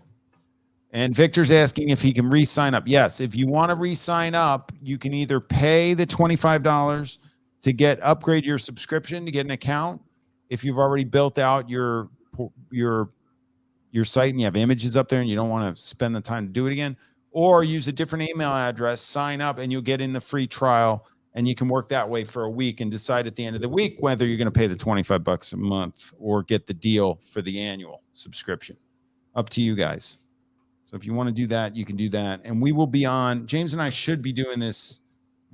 S1: And Victor's asking if he can re-sign up. Yes. If you want to re-sign up, you can either pay the $25 to upgrade your subscription to get an account. If you've already built out your site and you have images up there and you don't want to spend the time to do it again, or use a different email address, sign up, and you'll get in the free trial, and you can work that way for a week and decide at the end of the week whether you're going to pay the $25 a month or get the deal for the annual subscription. Up to you guys. So if you want to do that, you can do that. And we will be on, James and I should be doing this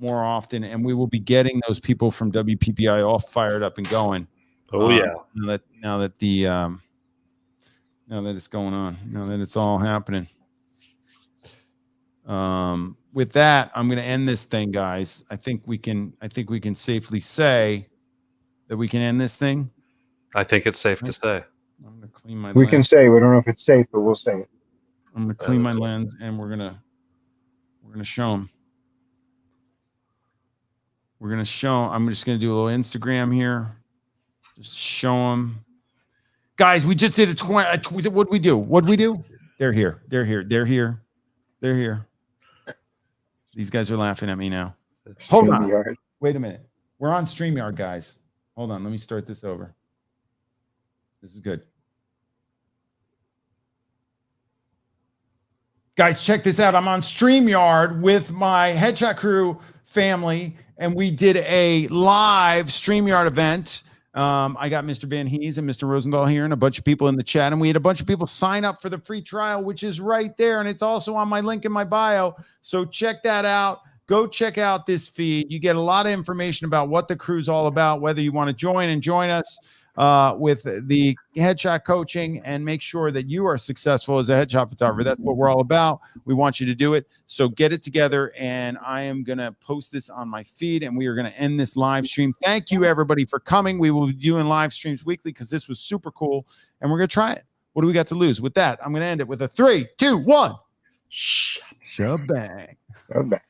S1: more often, and we will be getting those people from WPPI all fired up and going.
S3: Oh yeah.
S1: Now that it's going on, now that it's all happening. With that, I'm going to end this thing, guys. I think we can safely say that we can end this thing.
S3: I think it's safe to say.
S1: I'm going to clean my
S6: We
S1: lens.
S6: can say, we don't know if it's safe, but we'll say it.
S1: I'm going to clean my lens, and we're going to show them. We're going to show, I'm just going to do a little Instagram here. Just show them. Guys, we just did what'd we do? They're here. These guys are laughing at me now. Hold on. Wait a minute. We're on StreamYard, guys. Hold on. Let me start this over. This is good. Guys, check this out. I'm on StreamYard with my Headshot Crew family, and we did a live StreamYard event I got Mr. Van Heese and Mr. Rosendahl here and a bunch of people in the chat. And we had a bunch of people sign up for the free trial, which is right there. And it's also on my link in my bio. So check that out. Go check out this feed. You get a lot of information about what the crew's all about, whether you want to join us with the headshot coaching and make sure that you are successful as a headshot photographer. That's what we're all about. We want you to do it. So get it together, and I am going to post this on my feed, and we are going to end this live stream. Thank you, everybody, for coming. We will be doing live streams weekly because this was super cool, and we're going to try it. What do we got to lose? With that, I'm going to end it with a 3, 2, 1. Shabang.
S6: Okay.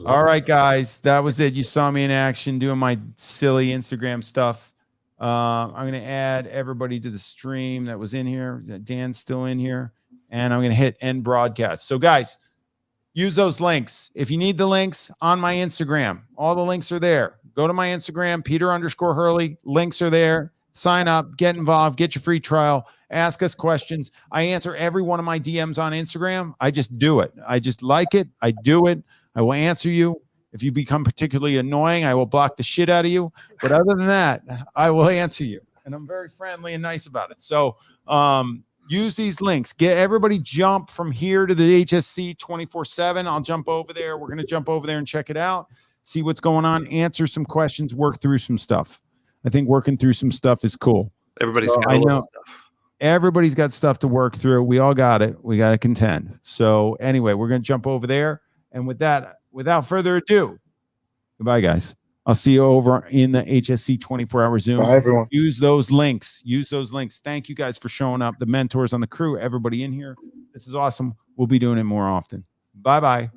S1: All right, guys, that was it. You saw me in action doing my silly Instagram stuff. I'm going to add everybody to the stream that was in here. Dan's still in here, and I'm going to hit end broadcast. So, guys, use those links. If you need the links on my Instagram, all the links are there. Go to my Instagram, Peter_Hurley. Links are there. Sign up, get involved, get your free trial, ask us questions. I answer every one of my DMs on Instagram. I just do it. I just like it. I do it. I will answer you. If you become particularly annoying, I will block the shit out of you. But other than that, I will answer you. And I'm very friendly and nice about it. So use these links. Get everybody jump from here to the HSC 24/7. I'll jump over there. We're going to jump over there and check it out, see what's going on, answer some questions, work through some stuff. I think working through some stuff is cool.
S3: Everybody's got
S1: I
S3: a little
S1: know
S3: stuff.
S1: everybody's got stuff to work through. We all got it. We got to contend. So anyway, we're going to jump over there. And with that, without further ado, goodbye, guys. I'll see you over in the HSC 24-hour Zoom.
S6: Bye, everyone.
S1: Use those links. Use those links. Thank you guys for showing up. The mentors on the crew, everybody in here. This is awesome. We'll be doing it more often. Bye-bye.